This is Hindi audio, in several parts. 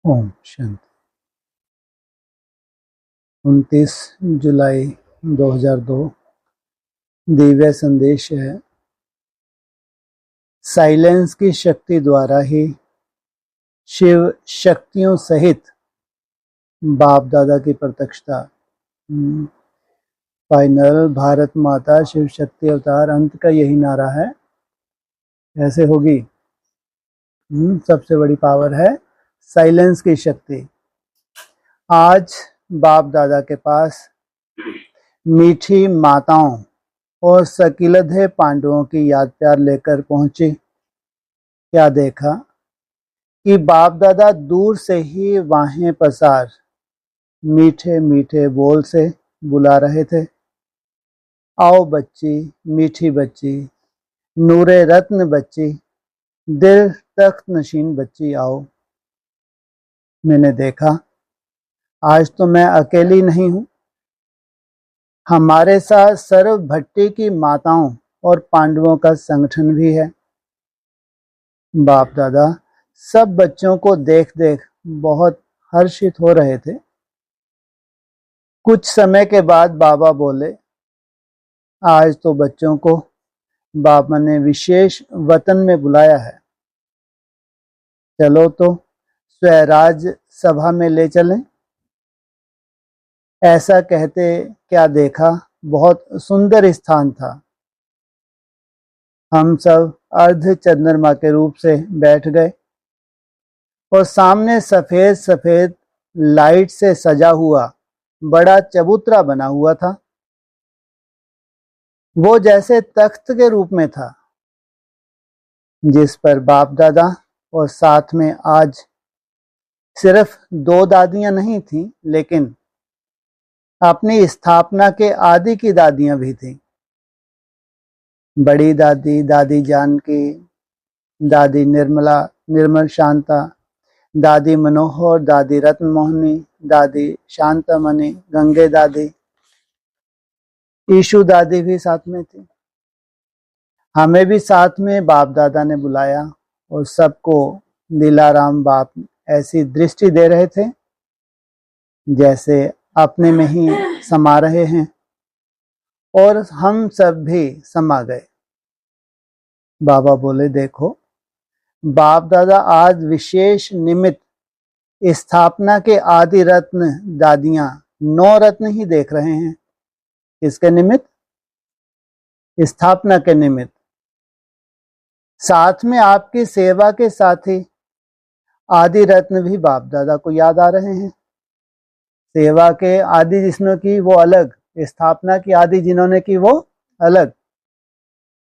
ओम शांति। 29 जुलाई 2002 दिव्य संदेश है। साइलेंस की शक्ति द्वारा ही शिव शक्तियों सहित बाप दादा की प्रत्यक्षता। फाइनल भारत माता शिव शक्ति अवतार अंत का यही नारा है। ऐसे होगी। सबसे बड़ी पावर है साइलेंस की शक्ति। आज बाप दादा के पास मीठी माताओं और सकीलधे पांडवों की याद प्यार लेकर पहुंची। क्या देखा कि बाप दादा दूर से ही वाहें पसार मीठे मीठे बोल से बुला रहे थे। आओ बच्ची, मीठी बच्ची, नूरे रत्न बच्ची, दिल तख्त नशीन बच्ची आओ। मैंने देखा आज तो मैं अकेली नहीं हूं, हमारे साथ सर्व भट्टी की माताओं और पांडवों का संगठन भी है। बाप दादा सब बच्चों को देख देख बहुत हर्षित हो रहे थे। कुछ समय के बाद बाबा बोले, आज तो बच्चों को बाबा ने विशेष वतन में बुलाया है, चलो तो स्वराज सभा में ले चलें। ऐसा कहते क्या देखा, बहुत सुंदर स्थान था। हम सब अर्ध चंद्रमा के रूप से बैठ गए और सामने सफेद सफेद लाइट से सजा हुआ बड़ा चबूतरा बना हुआ था। वो जैसे तख्त के रूप में था, जिस पर बाप दादा और साथ में आज सिर्फ 2 दादियां नहीं थीं, लेकिन अपनी स्थापना के आदि की दादियां भी थीं। बड़ी दादी दादी जानकी, दादी निर्मला निर्मल शांता, दादी मनोहर, दादी रत्न मोहनी, दादी शांतमणि, गंगे दादी, ईशु दादी भी साथ में थी। हमें भी साथ में बाप दादा ने बुलाया और सबको दिलाराम बाप ऐसी दृष्टि दे रहे थे जैसे अपने में ही समा रहे हैं, और हम सब भी समा गए। बाबा बोले, देखो बाप दादा आज विशेष निमित्त स्थापना के आदि रत्न दादियां 9 रत्न ही देख रहे हैं। इसके निमित्त, स्थापना के निमित्त। साथ में आपकी सेवा के साथ ही आदि रत्न भी बाप दादा को याद आ रहे हैं। सेवा के आदि जिसने की वो अलग, स्थापना की आदि जिन्होंने की वो अलग।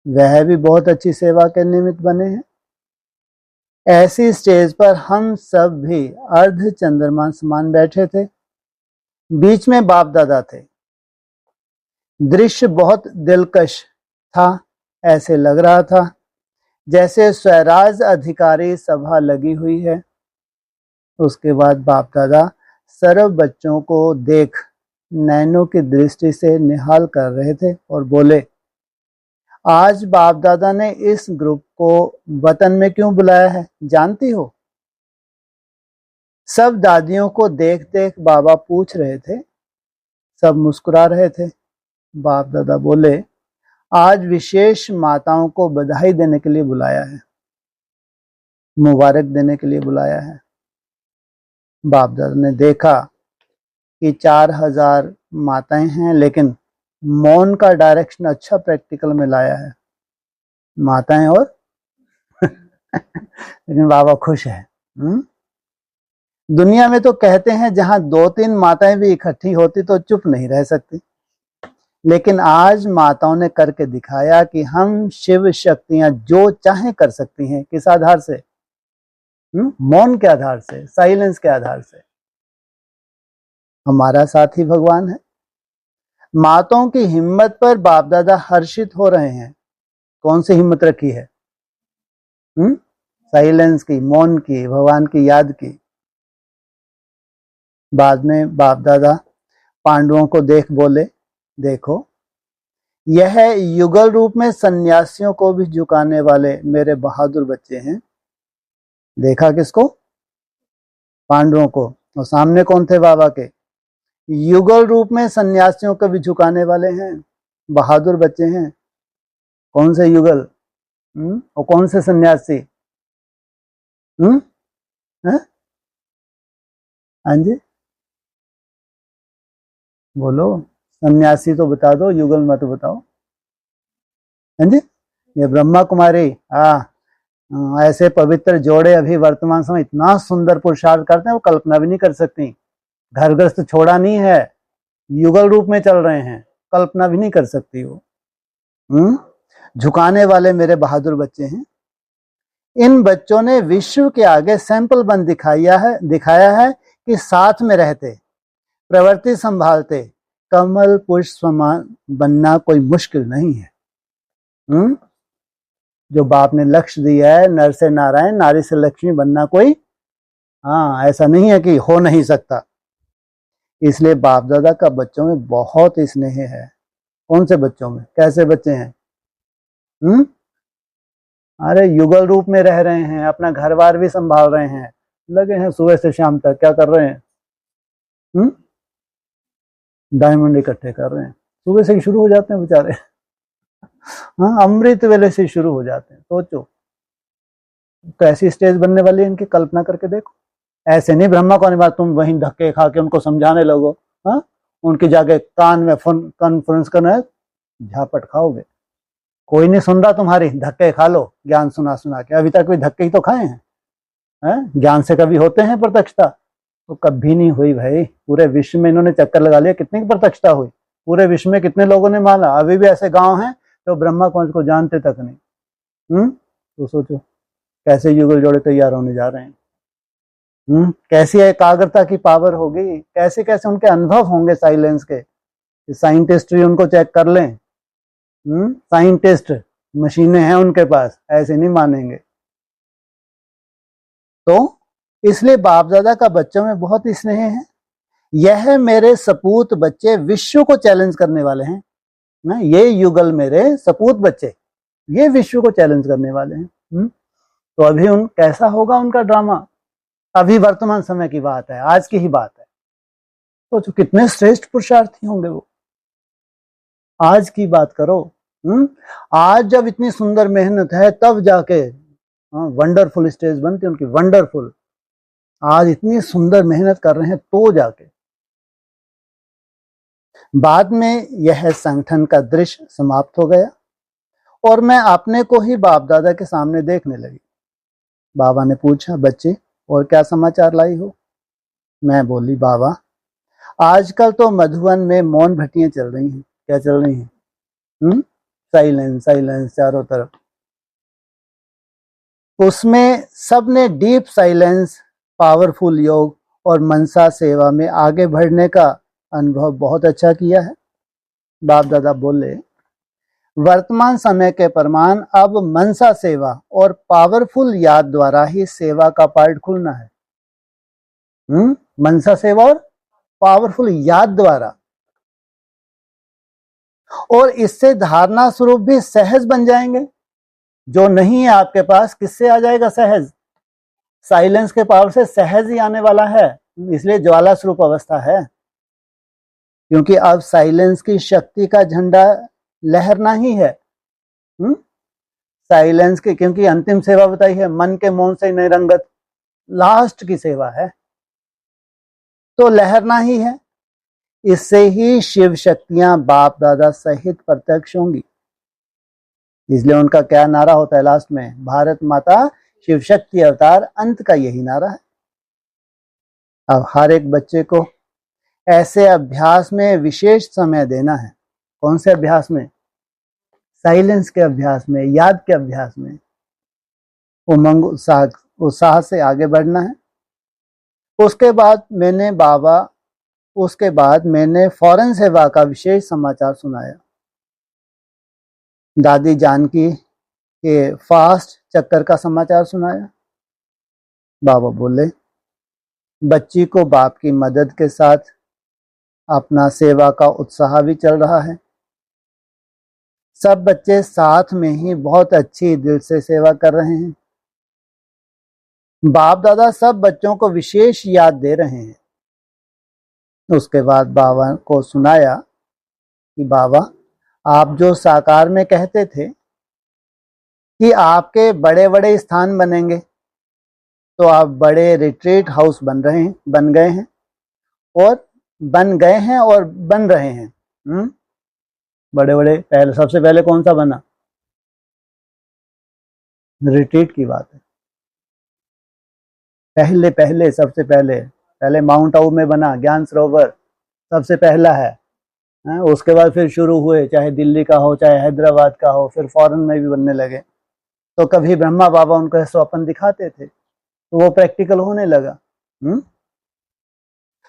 वह भी बहुत अच्छी सेवा के निमित्त बने हैं। ऐसी स्टेज पर हम सब भी अर्ध चंद्रमा समान बैठे थे। बीच में बाप दादा थे। दृश्य बहुत दिलकश था। ऐसे लग रहा था जैसे स्वराज अधिकारी सभा लगी हुई है। उसके बाद बाप दादा सर्व बच्चों को देख नैनों की दृष्टि से निहाल कर रहे थे और बोले, आज बाप दादा ने इस ग्रुप को वतन में क्यों बुलाया है, जानती हो? सब दादियों को देख देख बाबा पूछ रहे थे। सब मुस्कुरा रहे थे। बाप दादा बोले, आज विशेष माताओं को बधाई देने के लिए बुलाया है, मुबारक देने के लिए बुलाया है। बाप दादा ने देखा कि 4000 माताएं हैं, लेकिन मौन का डायरेक्शन अच्छा प्रैक्टिकल में लाया है। माताएं और लेकिन बाबा खुश है। दुनिया में तो कहते हैं जहां 2-3 माताएं भी इकट्ठी होती तो चुप नहीं रह सकती, लेकिन आज माताओं ने करके दिखाया कि हम शिव शक्तियां जो चाहे कर सकती हैं। किस आधार से? मौन के आधार से, साइलेंस के आधार से। हमारा साथी भगवान है। माताओं की हिम्मत पर बाप दादा हर्षित हो रहे हैं। कौन सी हिम्मत रखी है? साइलेंस की, मौन की, भगवान की याद की। बाद में बाप दादा पांडवों को देख बोले, देखो यह युगल रूप में सन्यासियों को भी झुकाने वाले मेरे बहादुर बच्चे हैं। देखा किसको? पांडवों को, और सामने कौन थे बाबा के? युगल रूप में सन्यासियों को भी झुकाने वाले हैं, बहादुर बच्चे हैं। कौन से युगल? और कौन से सन्यासी? हाँ जी, बोलो, सन्यासी तो बता दो, युगल मत बताओ। हाँ जी, ये ब्रह्मा कुमारी, ऐसे पवित्र जोड़े अभी वर्तमान समय इतना सुंदर पुरुषार्थ करते हैं, वो कल्पना भी नहीं कर सकती। घर ग्रस्त छोड़ा नहीं है, युगल रूप में चल रहे हैं, कल्पना भी नहीं कर सकती वो। झुकाने वाले मेरे बहादुर बच्चे हैं। इन बच्चों ने विश्व के आगे सैंपल बन दिखाया है कि साथ में रहते, प्रवृत्ति संभालते, कमल पुष्प समान बनना कोई मुश्किल नहीं है। जो बाप ने लक्ष्य दिया है, नर से नारायण, नारी से लक्ष्मी बनना कोई ऐसा नहीं है कि हो नहीं सकता। इसलिए बाप दादा का बच्चों में बहुत स्नेह है। कौन से बच्चों में? कैसे बच्चे हैं? अरे युगल रूप में रह रहे हैं, अपना घर बार भी संभाल रहे हैं, लगे हैं सुबह से शाम तक। क्या कर रहे हैं? डायमंड इकट्ठे कर रहे हैं। सुबह से शुरू हो जाते हैं बेचारे। अमृत वेले से शुरू हो जाते हैं। सोचो कैसी स्टेज बनने वाली है इनकी, कल्पना करके देखो। ऐसे नहीं ब्रह्मा को नहीं बात, तुम वहीं धक्के खा के उनको समझाने लगो। उनकी जाके कान में कॉन्फ्रेंस करना है, झापट खाओगे। कोई नहीं सुन रहा तुम्हारी, धक्के खा लो ज्ञान सुना सुना के। अभी तक कोई धक्के ही तो खाए हैं, ज्ञान से कभी होते हैं प्रत्यक्षता? तो कभी नहीं हुई भाई। पूरे विश्व में इन्होंने चक्कर लगा लिया, कितनी प्रत्यक्षता हुई? पूरे विश्व में कितने लोगों ने माना? अभी भी ऐसे गांव हैं तो ब्रह्मा कौन को जानते तक नहीं। तो सोचो कैसे युगल जोड़े तैयार होने जा रहे हैं। कैसी एकाग्रता की पावर होगी, कैसे कैसे उनके अनुभव होंगे साइलेंस के। साइंटिस्ट भी उनको चेक कर लें। साइंटिस्ट मशीनें हैं उनके पास, ऐसे नहीं मानेंगे। तो इसलिए बाप दादा का बच्चों में बहुत स्नेह है। यह मेरे सपूत बच्चे विश्व को चैलेंज करने वाले हैं ना। ये युगल मेरे सपूत बच्चे, ये विश्व को चैलेंज करने वाले हैं। तो अभी कैसा होगा उनका ड्रामा? अभी वर्तमान समय की बात है, आज की ही बात है। तो कितने श्रेष्ठ पुरुषार्थी होंगे वो। आज की बात करो। आज जब इतनी सुंदर मेहनत है तब जाके वंडरफुल स्टेज बनती उनकी, वंडरफुल। आज इतनी सुंदर मेहनत कर रहे हैं तो जाके। बाद में यह संगठन का दृश्य समाप्त हो गया और मैं अपने को ही बाप दादा के सामने देखने लगी। बाबा ने पूछा, बच्चे और क्या समाचार लाई हो? मैं बोली, बाबा आजकल तो मधुबन में मौन भट्टियां चल रही हैं। क्या चल रही हैं? साइलेंस साइलेंस चारों तरफ। उसमें सबने डीप साइलेंस, पावरफुल योग और मनसा सेवा में आगे बढ़ने का अनुभव बहुत अच्छा किया है। बाप दादा बोले, वर्तमान समय के प्रमाण अब मनसा सेवा और पावरफुल याद द्वारा ही सेवा का पार्ट खुलना है। मनसा सेवा और पावरफुल याद द्वारा, और इससे धारणा स्वरूप भी सहज बन जाएंगे। जो नहीं है आपके पास, किससे आ जाएगा सहज? साइलेंस के पावर से सहज ही आने वाला है। इसलिए ज्वाला स्वरूप अवस्था है, क्योंकि अब साइलेंस की शक्ति का झंडा लहरना ही है। साइलेंस की, क्योंकि अंतिम सेवा बताई है, मन के मौन से निरंगत लास्ट की सेवा है, तो लहरना ही है। इससे ही शिव शक्तियां बाप दादा सहित प्रत्यक्ष होंगी। इसलिए उनका क्या नारा होता है लास्ट में? भारत माता शिव शक्ति अवतार, अंत का यही नारा है। अब हर एक बच्चे को ऐसे अभ्यास में विशेष समय देना है। कौन से अभ्यास में? साइलेंस के अभ्यास में, याद के अभ्यास में। उमंग उत्साह से आगे बढ़ना है। उसके बाद मैंने फौरन सेवा का विशेष समाचार सुनाया। दादी जानकी के फास्ट चक्कर का समाचार सुनाया। बाबा बोले, बच्ची को बाप की मदद के साथ अपना सेवा का उत्साह भी चल रहा है। सब बच्चे साथ में ही बहुत अच्छी दिल से सेवा कर रहे हैं। बाप दादा सब बच्चों को विशेष याद दे रहे हैं। उसके बाद बाबा को सुनाया कि बाबा, आप जो साकार में कहते थे कि आपके बड़े बड़े स्थान बनेंगे, तो आप बड़े रिट्रीट हाउस बन गए हैं और बन रहे हैं। बड़े बड़े, पहले सबसे पहले कौन सा बना? रिट्रीट की बात है। पहले सबसे पहले माउंट आबू में बना ज्ञान सरोवर, सबसे पहला है। उसके बाद फिर शुरू हुए, चाहे दिल्ली का हो चाहे हैदराबाद का हो, फिर फॉरेन में भी बनने लगे। तो कभी ब्रह्मा बाबा उनको स्वप्न दिखाते थे तो वो प्रैक्टिकल होने लगा।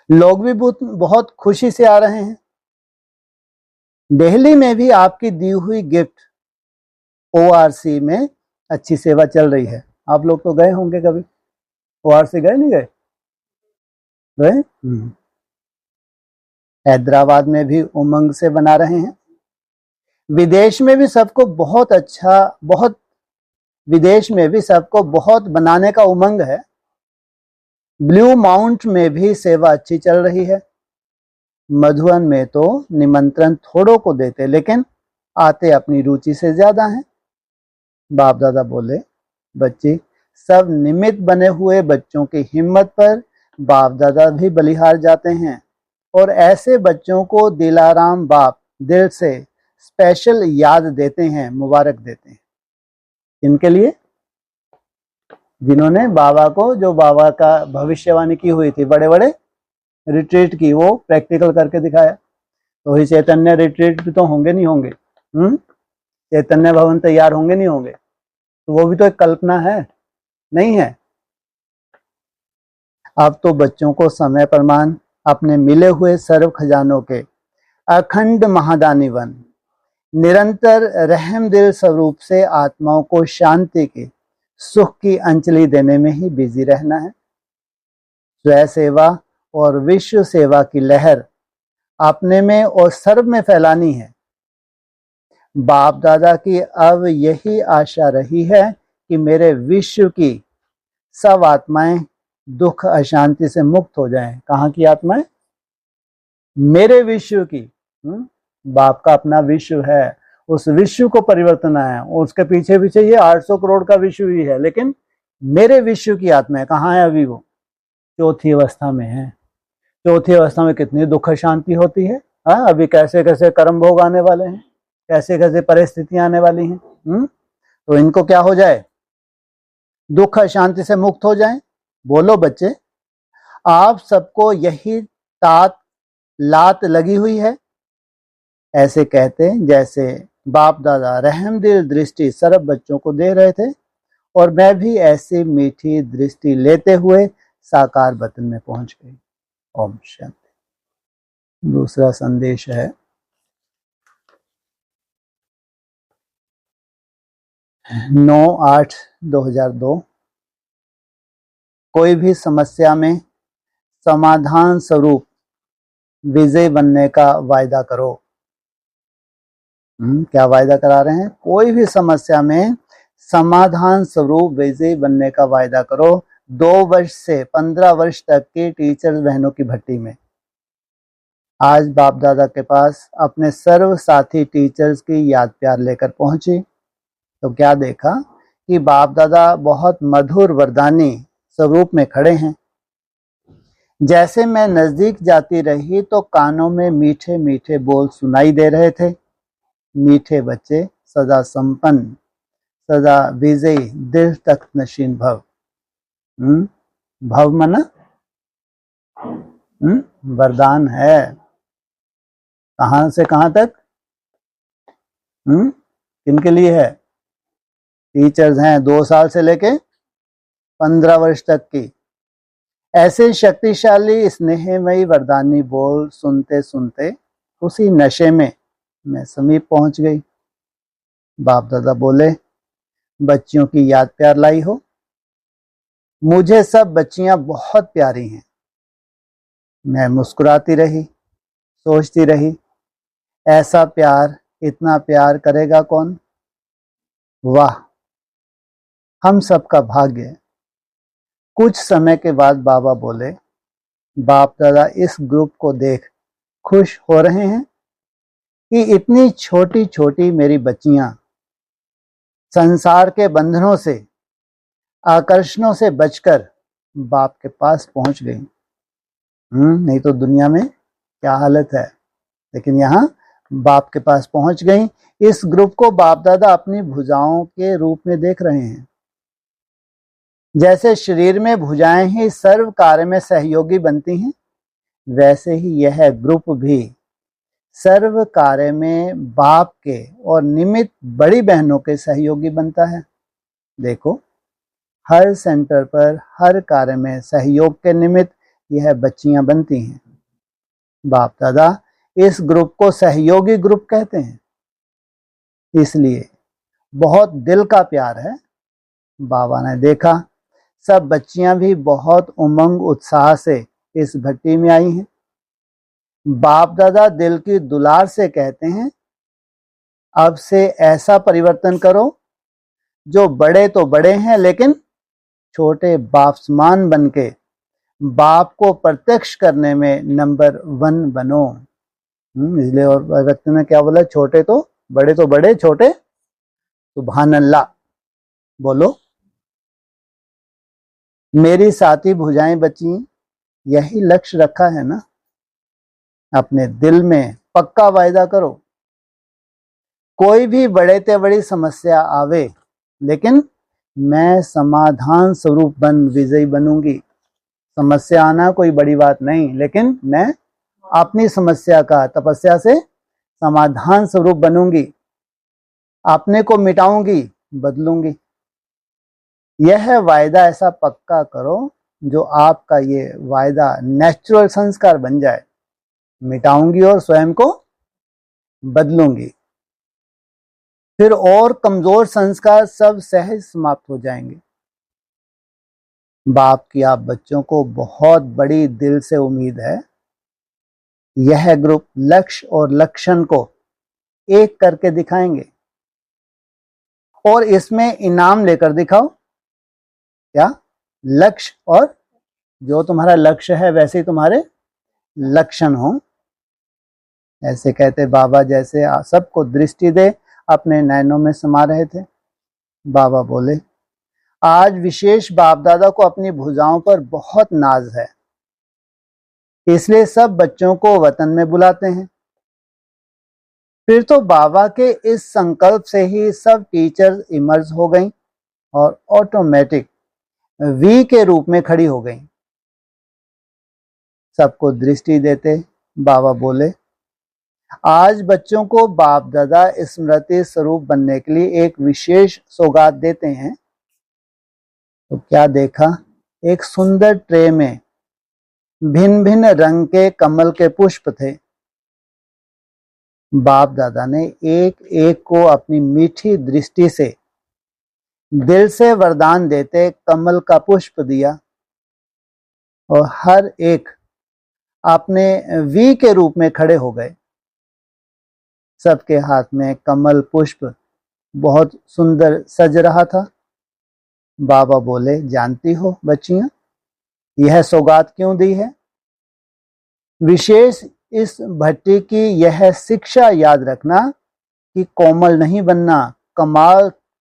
लोग भी बहुत खुशी से आ रहे हैं। दिल्ली में भी आपकी दी हुई गिफ्ट ORC में अच्छी सेवा चल रही है। आप लोग तो गए होंगे कभी ORC, गए नहीं गए? हैदराबाद में भी उमंग से बना रहे हैं। विदेश में भी सबको बहुत बनाने का उमंग है। ब्लू माउंट में भी सेवा अच्छी चल रही है। मधुबन में तो निमंत्रण थोड़ों को देते, लेकिन आते अपनी रुचि से ज्यादा हैं। बाप दादा बोले, बच्चे, सब निमित्त बने हुए बच्चों की हिम्मत पर बाप दादा भी बलिहार जाते हैं, और ऐसे बच्चों को दिलाराम बाप दिल से स्पेशल याद देते हैं, मुबारक देते हैं। इनके लिए जिन्होंने बाबा को, जो बाबा का भविष्यवाणी की हुई थी बड़े बड़े रिट्रीट की, वो प्रैक्टिकल करके दिखाया। तो ही चैतन्य रिट्रीट भी तो होंगे नहीं होंगे, चैतन्य भवन तैयार होंगे नहीं होंगे, तो वो भी तो एक कल्पना है, नहीं है? अब तो बच्चों को समय प्रमाण अपने मिले हुए सर्व खजानों के अखंड महादानी बन निरंतर रहम दिल स्वरूप से आत्माओं को शांति की, सुख की अंजलि देने में ही बिजी रहना है। स्वयं सेवा और विश्व सेवा की लहर अपने में और सर्व में फैलानी है। बाप दादा की अब यही आशा रही है कि मेरे विश्व की सब आत्माएं दुख अशांति से मुक्त हो जाएं। कहाँ की आत्माएं? मेरे विश्व की। बाप का अपना विश्व है, उस विश्व को परिवर्तन आया, उसके पीछे पीछे ये 800 करोड़ का विश्व ही है, लेकिन मेरे विश्व की आत्माएं कहाँ है? अभी वो चौथी अवस्था में है। चौथी अवस्था में कितनी दुख शांति होती है। अभी कैसे कैसे कर्म भोग आने वाले हैं, कैसे कैसे परिस्थितियां आने वाली हैं। तो इनको क्या हो जाए? दुख शांति से मुक्त हो जाए। बोलो बच्चे, आप सबको यही लात लगी हुई है। ऐसे कहते जैसे बाप दादा रहम दिल दृष्टि सर्व बच्चों को दे रहे थे, और मैं भी ऐसी मीठी दृष्टि लेते हुए साकार वतन में पहुंच गई। ओम शांति। दूसरा संदेश है, 9/8/2002। कोई भी समस्या में समाधान स्वरूप विजय बनने का वायदा करो। क्या वायदा करा रहे हैं? कोई भी समस्या में समाधान स्वरूप विजय बनने का वायदा करो। 2 वर्ष से 15 वर्ष तक की टीचर बहनों की भट्टी में आज बाप दादा के पास अपने सर्व साथी टीचर्स की याद प्यार लेकर पहुंची, तो क्या देखा कि बाप दादा बहुत मधुर वरदानी स्वरूप में खड़े हैं। जैसे मैं नजदीक जाती रही तो कानों में मीठे मीठे बोल सुनाई दे रहे थे। मीठे बच्चे सदा संपन्न, सदा विजयी, दिल तक नशीन भव। भव मना वरदान है। कहां से कहां तक? किनके लिए है? टीचर्स हैं, 2 साल से लेके 15 वर्ष तक की। ऐसे शक्तिशाली स्नेहमयी वरदानी बोल सुनते सुनते उसी नशे में मैं समीप पहुंच गई। बाप दादा बोले, बच्चियों की याद प्यार लाई हो। मुझे सब बच्चियां बहुत प्यारी हैं। मैं मुस्कुराती रही, सोचती रही, ऐसा प्यार, इतना प्यार करेगा कौन? वाह, हम सबका भाग्य कुछ समय के बाद बाबा बोले, बाप दादा इस ग्रुप को देख खुश हो रहे हैं कि इतनी छोटी छोटी मेरी बच्चियां संसार के बंधनों से, आकर्षणों से बचकर बाप के पास पहुंच गई। नहीं तो दुनिया में क्या हालत है, लेकिन यहाँ बाप के पास पहुंच गई। इस ग्रुप को बाप दादा अपनी भुजाओं के रूप में देख रहे हैं। जैसे शरीर में भुजाएं ही सर्व कार्य में सहयोगी बनती हैं, वैसे ही यह ग्रुप भी सर्व कार्य में बाप के और निमित्त बड़ी बहनों के सहयोगी बनता है। देखो, हर सेंटर पर हर कार्य में सहयोग के निमित्त यह बच्चियां बनती हैं। बाप दादा इस ग्रुप को सहयोगी ग्रुप कहते हैं, इसलिए बहुत दिल का प्यार है। बाबा ने देखा सब बच्चियां भी बहुत उमंग उत्साह से इस भट्टी में आई हैं। बाप दादा दिल की दुलार से कहते हैं, अब से ऐसा परिवर्तन करो जो बड़े तो बड़े हैं लेकिन छोटे बाप समान बनके बाप को प्रत्यक्ष करने में नंबर 1 बनो। इसलिए और व्यक्ति ने क्या बोला, छोटे तो बड़े, छोटे सुभान अल्लाह बोलो। मेरी साथी भुजाएं बची, यही लक्ष्य रखा है ना। अपने दिल में पक्का वायदा करो, कोई भी बड़े ते बड़ी समस्या आवे लेकिन मैं समाधान स्वरूप बन विजयी बनूंगी। समस्या आना कोई बड़ी बात नहीं, लेकिन मैं अपनी समस्या का तपस्या से समाधान स्वरूप बनूंगी, अपने को मिटाऊंगी, बदलूंगी। यह वायदा ऐसा पक्का करो जो आपका ये वायदा नेचुरल संस्कार बन जाए, मिटाऊंगी और स्वयं को बदलूंगी। फिर और कमजोर संस्कार सब सहज समाप्त हो जाएंगे। बाप की आप बच्चों को बहुत बड़ी दिल से उम्मीद है। यह ग्रुप लक्ष्य और लक्षण को एक करके दिखाएंगे और इसमें इनाम लेकर दिखाओ। क्या लक्ष्य, और जो तुम्हारा लक्ष्य है वैसे ही तुम्हारे लक्षण हो। ऐसे कहते बाबा जैसे सबको दृष्टि दे अपने नैनों में समा रहे थे। बाबा बोले, आज विशेष बाप दादा को अपनी भुजाओं पर बहुत नाज है, इसलिए सब बच्चों को वतन में बुलाते हैं। फिर तो बाबा के इस संकल्प से ही सब टीचर्स इमर्ज हो गईं और ऑटोमेटिक वी के रूप में खड़ी हो गईं। सबको दृष्टि देते बाबा बोले, आज बच्चों को बाप दादा स्मृति स्वरूप बनने के लिए एक विशेष सौगात देते हैं। तो क्या देखा, एक सुंदर ट्रे में भिन्न भिन्न रंग के कमल के पुष्प थे। बाप दादा ने एक एक को अपनी मीठी दृष्टि से दिल से वरदान देते कमल का पुष्प दिया और हर एक अपने वी के रूप में खड़े हो गए। सबके हाथ में कमल पुष्प बहुत सुंदर सज रहा था। बाबा बोले, जानती हो बच्चियां, यह सौगात क्यों दी है? विशेष इस भट्टी की यह शिक्षा याद रखना कि कोमल नहीं बनना,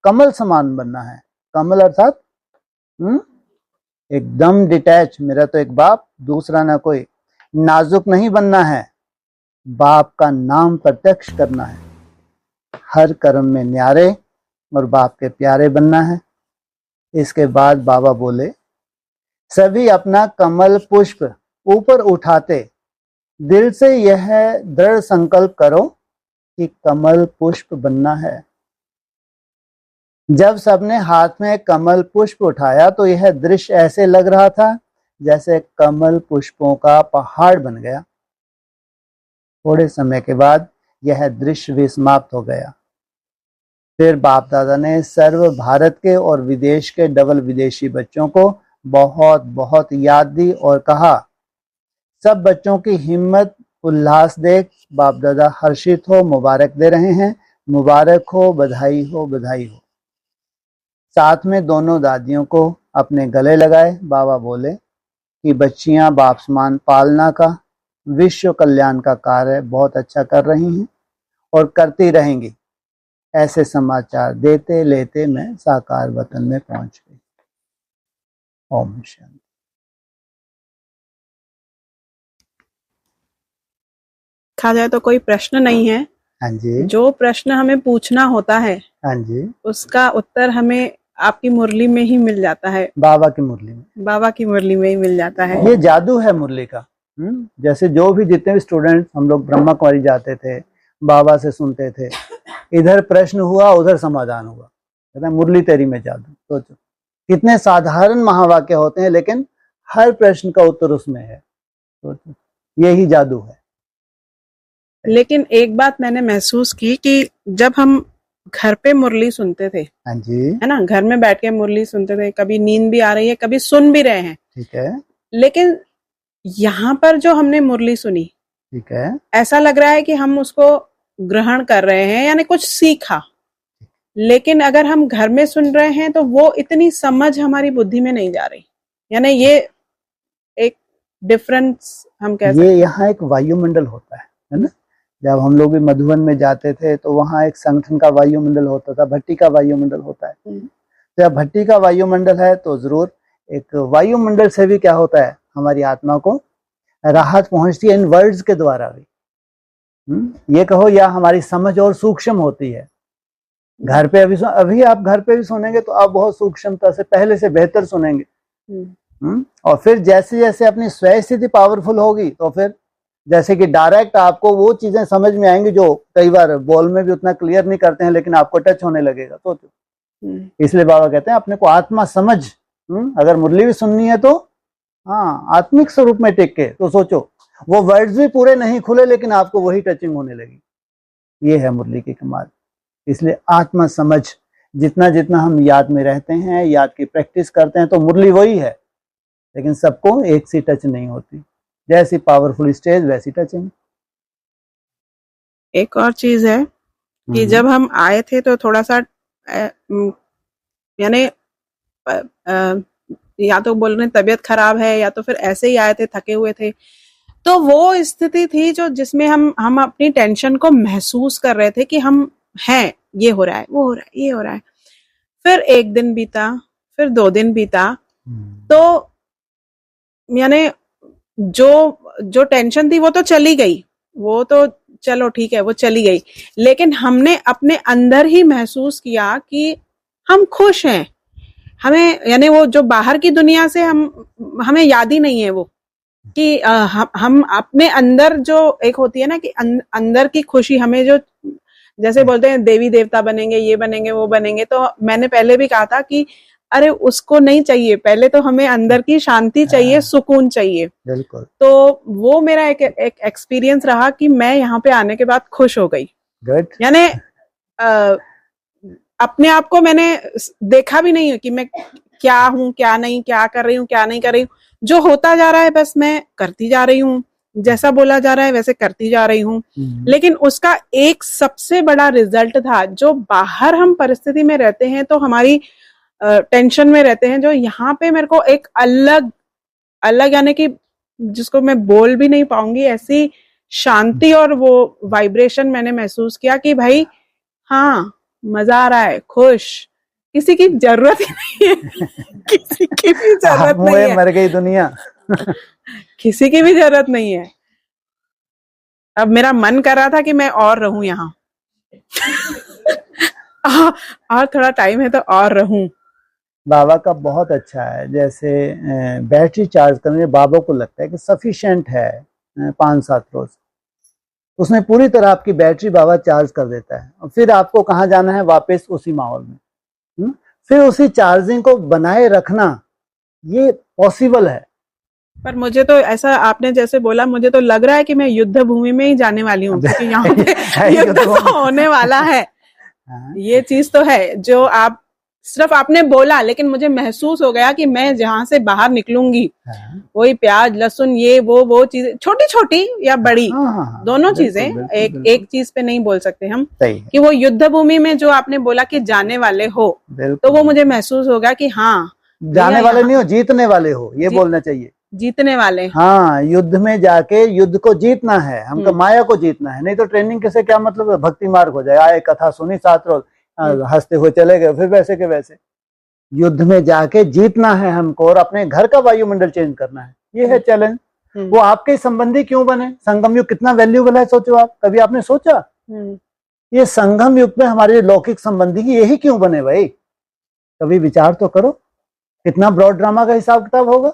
कमल समान बनना है। कमल अर्थात एकदम डिटैच, मेरा तो एक बाप दूसरा ना कोई। नाजुक नहीं बनना है, बाप का नाम प्रत्यक्ष करना है। हर कर्म में न्यारे और बाप के प्यारे बनना है। इसके बाद बाबा बोले, सभी अपना कमल पुष्प ऊपर उठाते दिल से यह दृढ़ संकल्प करो कि कमल पुष्प बनना है। जब सबने हाथ में कमल पुष्प उठाया तो यह दृश्य ऐसे लग रहा था जैसे कमल पुष्पों का पहाड़ बन गया। थोड़े समय के बाद यह दृश्य भी समाप्त हो गया। फिर बाप दादा ने सर्व भारत के और विदेश के डबल विदेशी बच्चों को बहुत बहुत याद दी और कहा, सब बच्चों की हिम्मत उल्लास देख बाप दादा हर्षित हो मुबारक दे रहे हैं। मुबारक हो, बधाई हो, बधाई हो। साथ में दोनों दादियों को अपने गले लगाए। बाबा बोले कि बच्चियां बाप समान पालना का, विश्व कल्याण का कार्य बहुत अच्छा कर रही हैं और करती रहेंगी। ऐसे समाचार देते लेते मैं साकार वतन में पहुंच गई। ओम शांति। देखा जाए तो कोई प्रश्न नहीं है। हाँ जी, जो प्रश्न हमें पूछना होता है हाँ जी, उसका उत्तर हमें आपकी मुरली में ही मिल जाता है, बाबा की मुरली में, बाबा की मुरली में ही मिल जाता है। ये जादू है मुरली का। जैसे जो भी जितने भी स्टूडेंट हम लोग ब्रह्मा कुमारी जाते थे, बाबा से सुनते थे, इधर प्रश्न हुआ उधर समाधान हुआ। कहते हैं मुरली तेरी में जादू। सोचो कितने साधारण महावाक्य होते हैं लेकिन हर प्रश्न का उत्तर उसमें है। सोचो यही जादू है। लेकिन एक बात मैंने महसूस की कि जब हम घर पे मुरली सुनते थे, हाँ जी, है ना, घर में बैठ के मुरली सुनते थे, कभी नींद भी आ रही है, कभी सुन भी रहे हैं, ठीक है, लेकिन यहाँ पर जो हमने मुरली सुनी, ठीक है, ऐसा लग रहा है कि हम उसको ग्रहण कर रहे हैं, यानी कुछ सीखा। लेकिन अगर हम घर में सुन रहे हैं तो वो इतनी समझ हमारी बुद्धि में नहीं जा रही। यानी ये एक डिफरेंस हम कह सकते हैं। ये यहाँ एक वायुमंडल होता है ना। जब हम लोग भी मधुबन में जाते थे तो वहाँ एक संगठन का वायुमंडल होता था, भट्टी का वायुमंडल होता है। तो जब भट्टी का वायुमंडल है तो जरूर एक वायुमंडल से भी क्या होता है, हमारी आत्मा को राहत पहुंचती है इन वर्ड्स के द्वारा भी। ये कहो या हमारी समझ और सूक्ष्म होती है। घर पे अभी आप घर पे भी सुनेंगे तो आप बहुत सूक्ष्मता से पहले से बेहतर सुनेंगे। और फिर जैसे जैसे अपनी स्वयं स्थिति पावरफुल होगी तो फिर जैसे कि डायरेक्ट आपको वो चीजें समझ में आएंगी जो कई बार बोल में भी उतना क्लियर नहीं करते हैं, लेकिन आपको टच होने लगेगा। सोचो इसलिए बाबा कहते हैं अपने को आत्मा समझ। अगर मुरली भी सुननी है तो हाँ आत्मिक स्वरूप में टिक के तो सोचो वो वर्ड्स भी पूरे नहीं खुले लेकिन आपको वही टचिंग होने लगी। ये है मुरली की कमाल। इसलिए आत्मा समझ जितना जितना हम याद में रहते हैं, याद की प्रैक्टिस करते हैं तो मुरली वही है, लेकिन सबको एक सी टच नहीं होती। जैसी पावरफुल स्टेज वैसी टचिंग। एक और चीज है कि जब हम आए थे तो थोड़ा सा यानी या तो बोल रहे तबीयत खराब है या तो फिर ऐसे ही आए थे, थके हुए थे। तो वो स्थिति थी जो जिसमें हम अपनी टेंशन को महसूस कर रहे थे कि हम हैं, ये हो रहा है, वो हो रहा है, ये हो रहा है। फिर एक दिन बीता, फिर 2 दिन बीता, तो यानी जो टेंशन थी वो तो चली गई, वो तो चलो ठीक है वो चली गई, लेकिन हमने अपने अंदर ही महसूस किया कि हम खुश हैं। हमें यानी वो जो बाहर की दुनिया से हमें याद ही नहीं है वो कि हम अपने अंदर जो एक होती है ना कि अंदर की खुशी हमें जो जैसे बोलते हैं देवी देवता बनेंगे, ये बनेंगे, वो बनेंगे। तो मैंने पहले भी कहा था कि अरे उसको नहीं चाहिए, पहले तो हमें अंदर की शांति चाहिए, सुकून चाहिए। बिल्कुल। तो वो मेरा एक एक्सपीरियंस रहा कि मैं यहाँ पे आने के बाद खुश हो गई। यानी अपने आप को मैंने देखा भी नहीं है कि मैं क्या हूँ, क्या नहीं, क्या कर रही हूँ, क्या नहीं कर रही हूँ। जो होता जा रहा है बस मैं करती जा रही हूँ, जैसा बोला जा रहा है वैसे करती जा रही हूँ। लेकिन उसका एक सबसे बड़ा रिजल्ट था, जो बाहर हम परिस्थिति में रहते हैं तो हमारी टेंशन में रहते हैं, जो यहाँ पे मेरे को एक अलग यानी कि जिसको मैं बोल भी नहीं पाऊंगी ऐसी शांति और वो वाइब्रेशन मैंने महसूस किया कि भाई हाँ मजा आ रहा है, खुश, किसी की जरूरत ही नहीं है किसी की भी जरूरत नहीं है, मर गई दुनिया किसी की भी जरूरत नहीं है। अब मेरा मन कर रहा था कि मैं और रहूं यहाँ और थोड़ा टाइम है तो और रहूं। बाबा का बहुत अच्छा है। जैसे बैटरी चार्ज करने बाबा को लगता है कि सफिशिएंट है 5-7 रोज, उसमें पूरी तरह आपकी बैटरी बाबा चार्ज कर देता है और फिर आपको कहाँ जाना है, वापस उसी माहौल में। फिर उसी चार्जिंग को बनाए रखना ये पॉसिबल है। पर मुझे तो ऐसा आपने जैसे बोला, मुझे तो लग रहा है कि मैं युद्ध भूमि में ही जाने वाली हूँ, क्योंकि यहाँ पे युद्ध तो होने वाला है। ये चीज तो है जो आप सिर्फ आपने बोला, लेकिन मुझे महसूस हो गया कि मैं जहां से बाहर निकलूंगी वही प्याज लहसुन ये वो चीजें, छोटी छोटी या बड़ी, दोनों चीजें, एक चीज पे नहीं बोल सकते हम कि वो युद्ध भूमि में जो आपने बोला कि जाने वाले हो, तो वो मुझे महसूस होगा कि हाँ जाने वाले यहाँ नहीं हो, जीतने वाले हो, ये बोलना चाहिए। जीतने वाले। हाँ, युद्ध में जाके युद्ध को जीतना है हमको, माया को जीतना है। नहीं तो ट्रेनिंग के से क्या मतलब है, भक्ति मार्ग हो जाए, आए कथा सुनी 7 रोज हंसते हुए चले गए, फिर वैसे के वैसे। युद्ध में जाके जीतना है हमको और अपने घर का वायुमंडल चेंज करना है, ये है चैलेंज। वो आपके संबंधी क्यों बने? संगम युग कितना वैल्यूबल है, सोचो आप, कभी आपने सोचा? ये संगम युग में हमारे लौकिक संबंधी की यही क्यों बने भाई? कभी विचार तो करो, कितना ब्रॉड ड्रामा का हिसाब किताब होगा।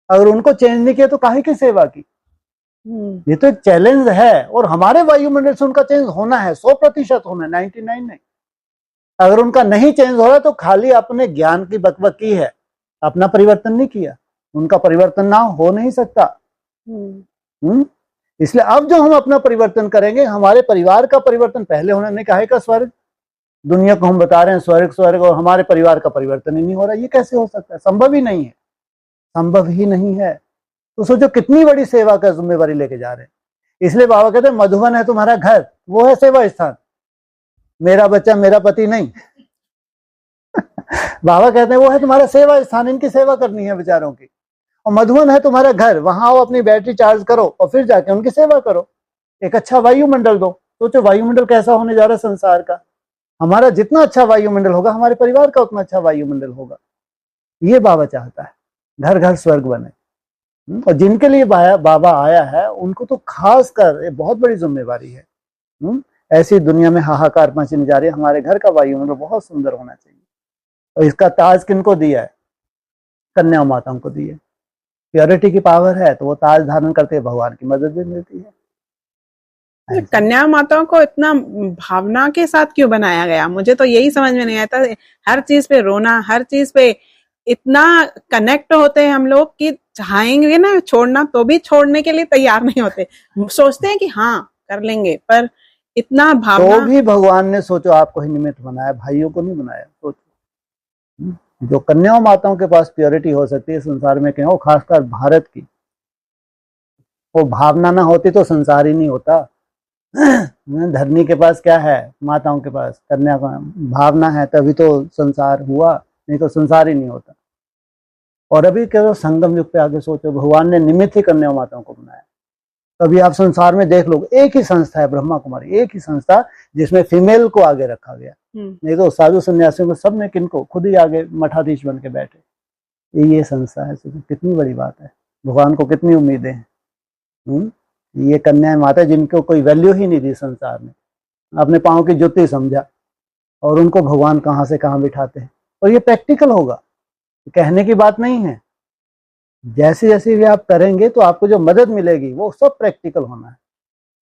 अगर उनको चेंज नहीं किया तो काहे की सेवा की? ये तो एक चैलेंज है, और हमारे वायुमंडल से उनका चेंज होना है, 100% होना है, 99 नहीं। अगर उनका नहीं चेंज हो रहा तो खाली अपने ज्ञान की बकबकी है, अपना परिवर्तन नहीं किया, उनका परिवर्तन ना हो नहीं सकता। इसलिए अब जो हम अपना परिवर्तन करेंगे, हमारे परिवार का परिवर्तन पहले होना नहीं, काहे का स्वर्ग? दुनिया को हम बता रहे हैं स्वर्ग स्वर्ग, और हमारे परिवार का परिवर्तन ही नहीं हो रहा, ये कैसे हो सकता है? संभव ही नहीं है, संभव ही नहीं है। तो सोचो कितनी बड़ी सेवा का जिम्मेवारी लेके जा रहे हैं। इसलिए बाबा कहते हैं मधुबन है तुम्हारा घर, वो है सेवा स्थान, मेरा बच्चा मेरा पति नहीं। बाबा कहते हैं वो है तुम्हारा सेवा स्थान, इनकी सेवा करनी है बेचारों की। और मधुबन है तुम्हारा घर, वहां आओ, अपनी बैटरी चार्ज करो और फिर जाके उनकी सेवा करो, एक अच्छा वायुमंडल दो। सोचो वायुमंडल कैसा होने जा रहा है संसार का। हमारा जितना अच्छा वायुमंडल होगा, हमारे परिवार का उतना अच्छा वायुमंडल होगा। ये बाबा चाहता है, घर घर स्वर्ग बने। और जिनके लिए बाबा आया है उनको तो खास कर बहुत बड़ी जिम्मेवारी है। ऐसी दुनिया में हाहाकार मचने जा रही है, हमारे घर का वायुमंडल बहुत सुंदर होना चाहिए। और इसका ताज किनको दिया है? कन्या माताओं को दिया है। प्योरिटी की पावर है तो वो ताज धारण करते हैं, भगवान की मदद भी मिलती है। कन्या माताओं को इतना भावना के साथ क्यों बनाया गया? मुझे तो यही समझ में नहीं आता। हर चीज पे रोना, हर चीज पे इतना कनेक्ट होते हैं हम लोग कि चाहेंगे ना छोड़ना तो भी छोड़ने के लिए तैयार नहीं होते। सोचते हैं कि हाँ कर लेंगे, पर इतना भावना। तो भी भगवान ने सोचो आपको ही निमित्त बनाया, भाइयों को नहीं बनाया। सोचो जो कन्या माताओं के पास प्योरिटी हो सकती है संसार में कहीं, खासकर भारत की, वो भावना ना होती तो संसार ही नहीं होता। धरनी के पास क्या है? माताओं के पास कन्या का भावना है, तभी तो संसार हुआ, नहीं तो संसार ही नहीं होता। और अभी केवल संगम युग पे आगे सोचो, भगवान ने निमित्त ही कन्या माताओं को बनाया। कभी आप संसार में देख लो, एक ही संस्था है ब्रह्मा कुमारी, एक ही संस्था जिसमें फीमेल को आगे रखा गया। नहीं तो साधु सन्यासियों को सब ने किनको खुद ही आगे मठाधीश बन के बैठे। ये संस्था है, कितनी बड़ी बात है। भगवान को कितनी उम्मीदें हैं। ये कन्या माता जिनको कोई वैल्यू ही नहीं दी संसार में, अपने पाँव की जुत्ती समझा, और उनको भगवान कहाँ से कहाँ बिठाते हैं। और ये प्रैक्टिकल होगा, कहने की बात नहीं है। जैसे जैसे भी आप करेंगे तो आपको जो मदद मिलेगी वो सब प्रैक्टिकल होना है।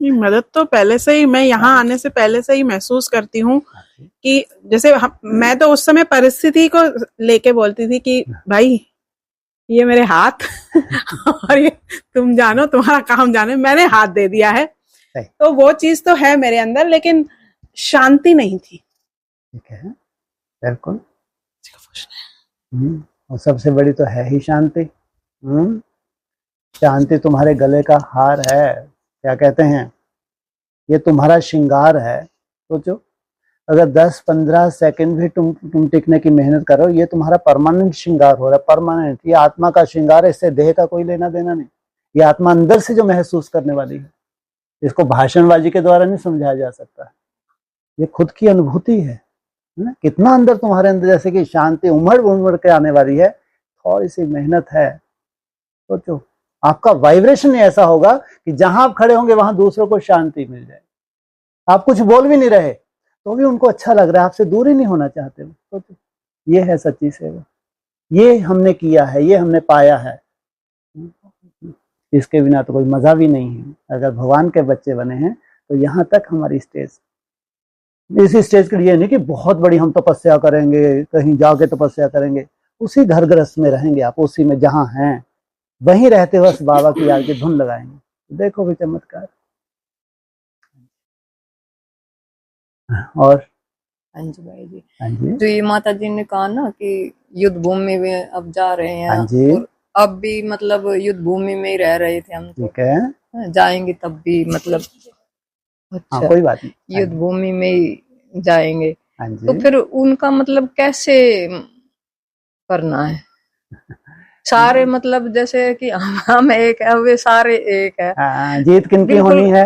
ये मदद तो पहले से ही, मैं यहाँ आने से पहले से ही महसूस करती हूँ कि जैसे मैं तो उस समय परिस्थिति को लेके बोलती थी कि भाई ये मेरे हाथ और ये तुम जानो, तुम्हारा काम जाने, मैंने हाथ दे दिया है। तो वो चीज तो है मेरे अंदर, लेकिन शांति नहीं थी। ठीक है, बिल्कुल। और सबसे बड़ी तो है ही शांति। शांति तुम्हारे गले का हार है, क्या कहते हैं, ये तुम्हारा श्रृंगार है। सोचो अगर 10-15 सेकंड भी तुम टिकने की मेहनत करो, ये तुम्हारा परमानेंट श्रृंगार हो रहा है, परमानेंट। ये आत्मा का श्रृंगार है, इससे देह का कोई लेना देना नहीं। ये आत्मा अंदर से जो महसूस करने वाली है, इसको भाषणबाजी के द्वारा नहीं समझाया जा सकता। ये खुद की अनुभूति है ना? कितना अंदर तुम्हारे अंदर जैसे कि शांति उमड़ उमड़ के आने वाली है, थोड़ी सी मेहनत है। सोचो आपका वाइब्रेशन ऐसा होगा कि जहां आप खड़े होंगे वहां दूसरों को शांति मिल जाए। आप कुछ बोल भी नहीं रहे तो भी उनको अच्छा लग रहा है, आपसे दूर ही नहीं होना चाहते। सोचो ये है सच्ची सेवा, ये हमने किया है, ये हमने पाया है। इसके बिना तो कोई मजा भी नहीं है। अगर भगवान के बच्चे बने हैं तो यहाँ तक हमारी स्टेज। इसी स्टेज के लिए नहीं कि बहुत बड़ी हम तपस्या करेंगे, कहीं जाके तपस्या करेंगे। उसी घर गृहस्थ में रहेंगे आप, उसी में जहां हैं वहीं रहते बस बाबा की याद की धुन लगाएंगे। देखो भी चमत्कार। और हाँ जी भाई जी, हाँ जी, जो ये माता जी ने कहा ना कि युद्ध भूमि में अब जा रहे हैं। हाँ जी, और अब भी मतलब युद्ध भूमि में ही रह रहे थे हम। ठीक है, जाएंगे तब भी मतलब अच्छा, हाँ कोई बात नहीं, युद्ध भूमि में ही जाएंगे। हाँ जी। तो फिर उनका मतलब कैसे करना है? सारे मतलब जैसे कि हम एक है, वे सारे एक है। जीत किनकी बिल्कुल। होनी है?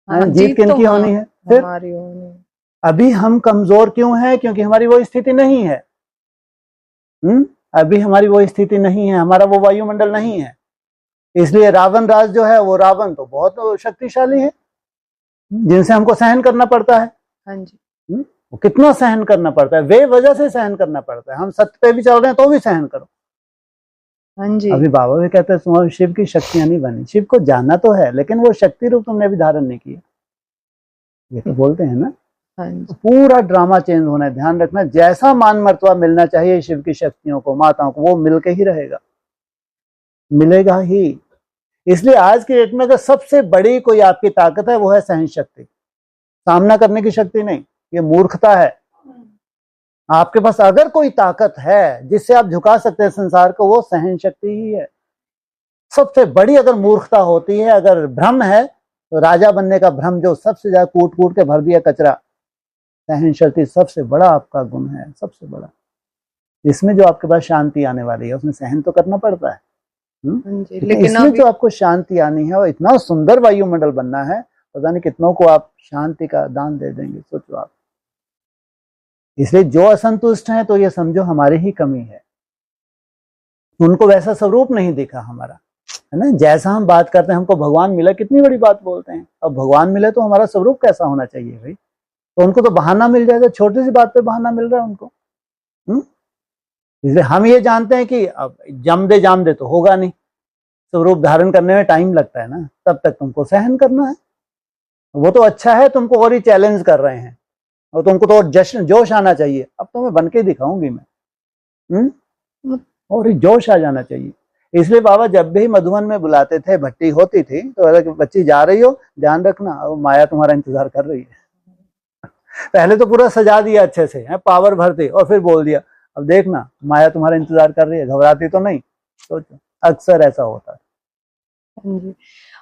हाँ, जीत किनकी तो होनी है? फिर हमारी होनी। अभी हम कमजोर क्यों हैं? क्योंकि हमारी वो स्थिति नहीं है। अभी हमारी वो स्थिति नहीं है, हमारा वो वायुमंडल नहीं है। इसलिए रावण राज जो है, वो रावण तो बहुत शक्तिशाली है, जिनसे हमको सहन करना पड़ता है। हाँ जी। वो कितना सहन करना पड़ता है, वे वजह से सहन करना पड़ता है। हम सत्य पे भी चल रहे हैं तो भी सहन करो। हाँ जी। अभी बाबा भी कहते हैं तुम्हारी शिव की शक्तियां नहीं बनी। शिव को जाना तो है, लेकिन वो शक्ति रूप तुमने अभी धारण नहीं किया, ये तो बोलते हैं ना। हाँ तो जी। पूरा ड्रामा चेंज होना है। ध्यान रखना, जैसा मान मर्तबा मिलना चाहिए शिव की शक्तियों को, माताओं को, वो मिलके ही रहेगा, मिलेगा ही। इसलिए आज की डेट में अगर सबसे बड़ी कोई आपकी ताकत है, वो है सहन शक्ति। सामना करने की शक्ति नहीं, ये मूर्खता है। आपके पास अगर कोई ताकत है जिससे आप झुका सकते हैं संसार को, वो सहन शक्ति ही है। सबसे बड़ी अगर मूर्खता होती है, अगर भ्रम है, तो राजा बनने का भ्रम जो सबसे ज्यादा कूट कूट के भर दिया कचरा, सहन शक्ति सबसे बड़ा आपका गुण है, सबसे बड़ा। इसमें जो आपके पास शांति आने वाली है, उसमें सहन तो करना पड़ता है। लेकिन इसमें जो आपको शांति आनी है, और इतना सुंदर वायुमंडल बनना है, पता नहीं कितनों को आप शांति का दान दे देंगे, सोचो आप। इसलिए जो असंतुष्ट हैं, तो ये समझो हमारी ही कमी है, उनको वैसा स्वरूप नहीं दिखा हमारा, है ना। जैसा हम बात करते हैं, हमको भगवान मिला, कितनी बड़ी बात बोलते हैं। अब भगवान मिले तो हमारा स्वरूप कैसा होना चाहिए भाई? तो उनको तो बहाना मिल जाएगा, छोटी सी बात पे बहाना मिल रहा है उनको। इसलिए हम ये जानते हैं कि अब जम दे जाम दे तो होगा नहीं, स्वरूप धारण करने में टाइम लगता है ना, तब तक तुमको सहन करना है। वो तो अच्छा है, तुमको और ही चैलेंज कर रहे हैं, और तुमको तो और जश्न जोश आना चाहिए। अब तो मैं बन के दिखाऊंगी मैं, और ही जोश आ जाना चाहिए। इसलिए बाबा जब भी मधुबन में बुलाते थे, भट्टी होती थी, तो बच्ची जा रही हो, ध्यान रखना, और माया तुम्हारा इंतजार कर रही है। पहले तो पूरा सजा दिया अच्छे से, है पावर भरते, और फिर बोल दिया अब देखना माया तुम्हारा इंतजार कर रही है, घबराती तो नहीं। सोचो, अक्सर ऐसा होता है।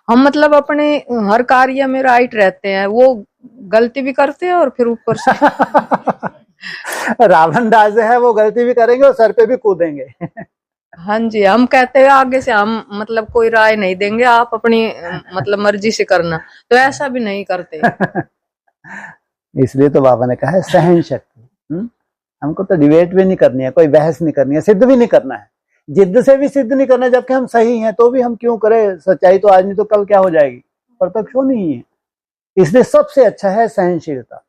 हम मतलब अपने हर कार्य में राइट रहते हैं, वो गलती भी करते हैं और फिर ऊपर से रावण दास है, वो गलती भी करेंगे और सर पे भी कूदेंगे। हाँ जी, हम कहते हैं आगे से हम मतलब कोई राय नहीं देंगे, आप अपनी मतलब मर्जी से करना, तो ऐसा भी नहीं करते। इसलिए तो बाबा ने कहा है सहन शक्ति। हमको तो डिबेट भी नहीं करनी है, कोई बहस नहीं करनी है, सिद्ध भी नहीं करना है, जिद्द से भी सिद्ध नहीं करना है। जबकि हम सही हैं तो भी हम क्यों करें? सच्चाई तो आज नहीं तो कल क्या हो जाएगी, प्रत्यक्ष हो नहीं है। इसलिए सबसे अच्छा है सहनशीलता।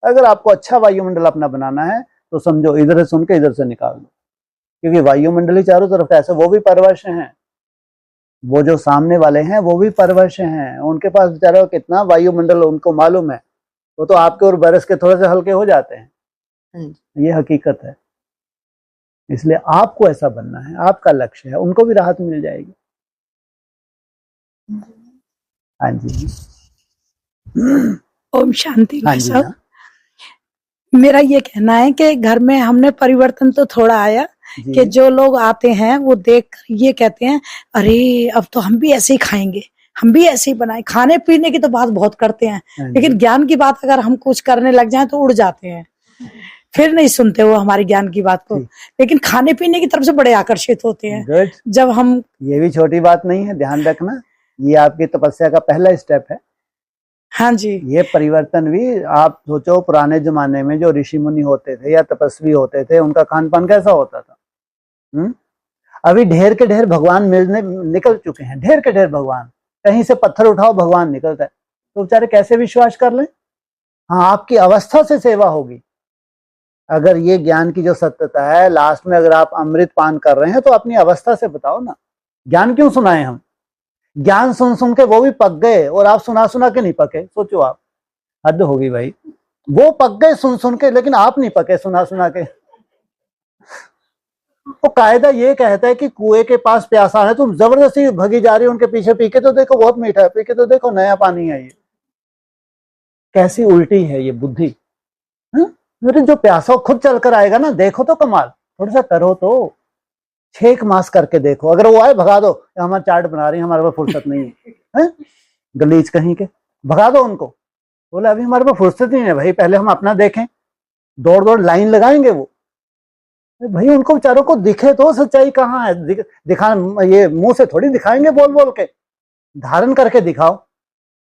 अगर आपको अच्छा वायुमंडल अपना बनाना है, तो समझो इधर से सुन के इधर से निकाल दो, क्योंकि वायुमंडल ही चारों तरफ ऐसे, वो भी परवश हैं, वो जो सामने वाले हैं वो भी परवश हैं, उनके पास बेचारा कितना वायुमंडल उनको मालूम है, वो तो आपके और बरस के थोड़े से हल्के हो जाते हैं, ये हकीकत है। इसलिए आपको ऐसा बनना है, आपका लक्ष्य है, उनको भी राहत मिल जाएगी। हाँ जी, ओम शांति। हाँ जी, हाँ। मेरा ये कहना है कि घर में हमने परिवर्तन तो थोड़ा आया कि जो लोग आते हैं वो देख ये कहते हैं अरे अब तो हम भी ऐसे ही खाएंगे, हम भी ऐसे ही बनाए। खाने पीने की तो बात बहुत करते हैं, लेकिन ज्ञान की बात अगर हम कुछ करने लग जाएं तो उड़ जाते हैं, फिर नहीं सुनते वो हमारी ज्ञान की बात को। लेकिन खाने पीने की तरफ से बड़े आकर्षित होते हैं जब हम। ये भी छोटी बात नहीं है, ध्यान रखना, ये आपकी तपस्या का पहला स्टेप है। हाँ जी, ये परिवर्तन भी आप सोचो, पुराने जमाने में जो ऋषि मुनि होते थे या तपस्वी होते थे, उनका खान पान कैसा होता था। अभी ढेर के ढेर भगवान मिलने निकल चुके हैं, ढेर के ढेर भगवान, कहीं से पत्थर उठाओ भगवान निकलता है, तो बेचारे कैसे विश्वास कर लें? हाँ, आपकी अवस्था से सेवा होगी। अगर ये ज्ञान की जो सत्यता है, लास्ट में अगर आप अमृत पान कर रहे हैं, तो अपनी अवस्था से बताओ ना। ज्ञान क्यों सुनाए हम? ज्ञान सुन सुन के वो भी पक गए, और आप सुना सुना के नहीं पके। सोचो आप, हद होगी भाई। वो पक गए सुन सुन के, लेकिन आप नहीं पके सुना सुना के। तो कायदा ये कहता है कि कुएं के पास प्यासा है, तुम जबरदस्ती भगी जा रही हो उनके पीछे, पी के तो देखो बहुत मीठा है, पी के तो देखो नया पानी है। ये कैसी उल्टी है ये बुद्धि। मेरे जो प्यासा खुद चल कर आएगा ना, देखो तो कमाल, थोड़ा सा करो तो, 6 मास करके देखो। अगर वो आए भगा दो, हमारा चार्ट बना रही है, हमारे पास फुर्सत नहीं है, गलीज कहीं के, भगा दो उनको। बोले अभी हमारे पास फुर्सत नहीं है भाई, पहले हम अपना देखें। दौड़ दौड़ लाइन लगाएंगे वो, भाई उनको बेचारों को दिखे तो सच्चाई कहाँ है, दिखा ये मुंह से थोड़ी दिखाएंगे बोल बोल के, धारण करके दिखाओ।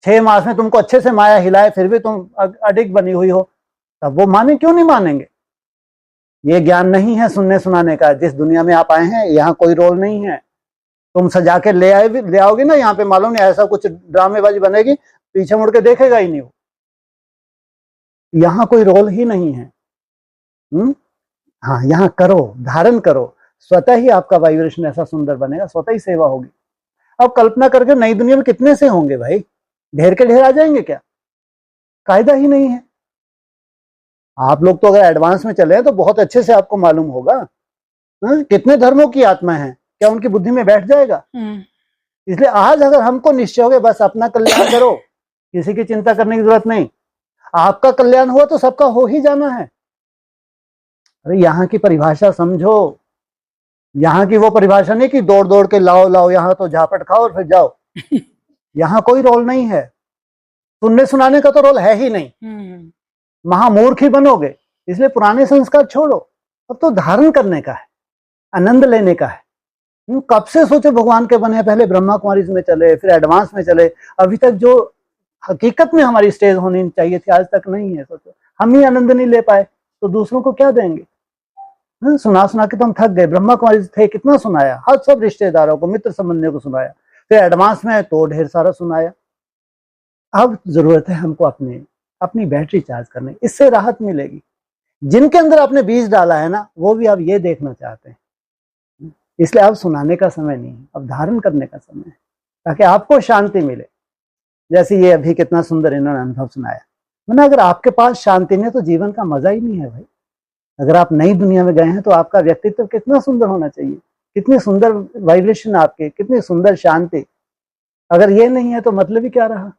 6 मास में तुमको अच्छे से माया हिलाए फिर भी तुम अडिग बनी हुई हो, तब वो माने क्यों नहीं मानेंगे। ये ज्ञान नहीं है सुनने सुनाने का। जिस दुनिया में आप आए हैं यहाँ कोई रोल नहीं है। तुम सजा के ले आओगे ना यहाँ पे, मालूम नहीं ऐसा कुछ ड्रामेबाजी बनेगी, पीछे मुड़ के देखेगा ही नहीं वो। यहाँ कोई रोल ही नहीं है। हाँ, यहाँ करो, धारण करो, स्वतः ही आपका वाइब्रेशन ऐसा सुंदर बनेगा, स्वतः ही सेवा होगी। अब कल्पना करके नई दुनिया में कितने से होंगे भाई, ढेर के ढेर आ जाएंगे क्या, कायदा ही नहीं है। आप लोग तो अगर एडवांस में चले हैं तो बहुत अच्छे से आपको मालूम होगा। कितने धर्मों की आत्मा है, क्या उनकी बुद्धि में बैठ जाएगा। इसलिए आज अगर हमको निश्चय हो गया बस अपना कल्याण करो, किसी की चिंता करने की जरूरत नहीं, आपका कल्याण हुआ तो सबका हो ही जाना है। अरे यहाँ की परिभाषा समझो, यहाँ की वो परिभाषा नहीं कि दौड़ दौड़ के लाओ लाओ, यहाँ तो झापट खाओ और फिर जाओ। यहाँ कोई रोल नहीं है, सुनने सुनाने का तो रोल है ही नहीं, महामूर्ख ही बनोगे। इसलिए पुराने संस्कार छोड़ो, अब तो धारण करने का है, आनंद लेने का है। कब से सोचो भगवान के बने, पहले ब्रह्मा कुमारी में चले, फिर एडवांस में चले, अभी तक जो हकीकत में हमारी स्टेज होनी चाहिए थी आज तक नहीं है। सोचो हम ही आनंद नहीं ले पाए तो दूसरों को क्या देंगे। सुना सुना के तो हम थक गए। ब्रह्मा कुमारी थे, कितना सुनाया, हर सब रिश्तेदारों को, मित्र संबंधियों को सुनाया, फिर एडवांस में तो ढेर सारा सुनाया। अब जरूरत है हमको अपनी बैटरी चार्ज करने, इससे राहत मिलेगी। जिनके अंदर आपने बीज डाला है ना, वो भी अब ये देखना चाहते हैं। इसलिए अब सुनाने का समय नहीं है, अब धारण करने का समय है, ताकि आपको शांति मिले। जैसे ये अभी कितना सुंदर इन्होंने अनुभव सुनाया। वरना अगर आपके पास शांति नहीं है तो जीवन का मजा ही नहीं है भाई। अगर आप नई दुनिया में गए हैं तो आपका व्यक्तित्व कितना सुंदर होना चाहिए, कितनी सुंदर वाइब्रेशन आपके, कितनी सुंदर शांति। अगर ये नहीं है तो मतलब ही क्या रहा,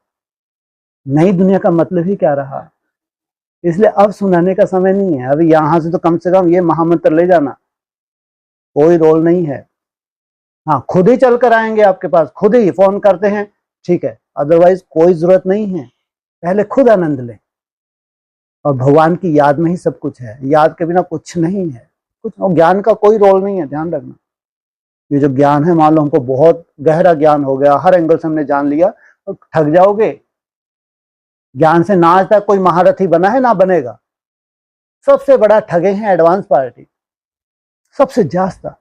नई दुनिया का मतलब ही क्या रहा। इसलिए अब सुनाने का समय नहीं है। अभी यहां से तो कम से कम ये महामंत्र ले जाना, कोई रोल नहीं है। हाँ, खुद ही चल कर आएंगे आपके पास, खुद ही फोन करते हैं, ठीक है, अदरवाइज कोई जरूरत नहीं है। पहले खुद आनंद लें, और भगवान की याद में ही सब कुछ है, याद के बिना कुछ नहीं है, कुछ। और ज्ञान का कोई रोल नहीं है, ध्यान रखना। ये जो ज्ञान है, मान लो हमको बहुत गहरा ज्ञान हो गया, हर एंगल से हमने जान लिया, तो ठग जाओगे। ज्ञान से ना आज तक कोई महारथी बना है ना बनेगा। सबसे बड़ा ठगे हैं एडवांस पार्टी, सबसे ज्यादा।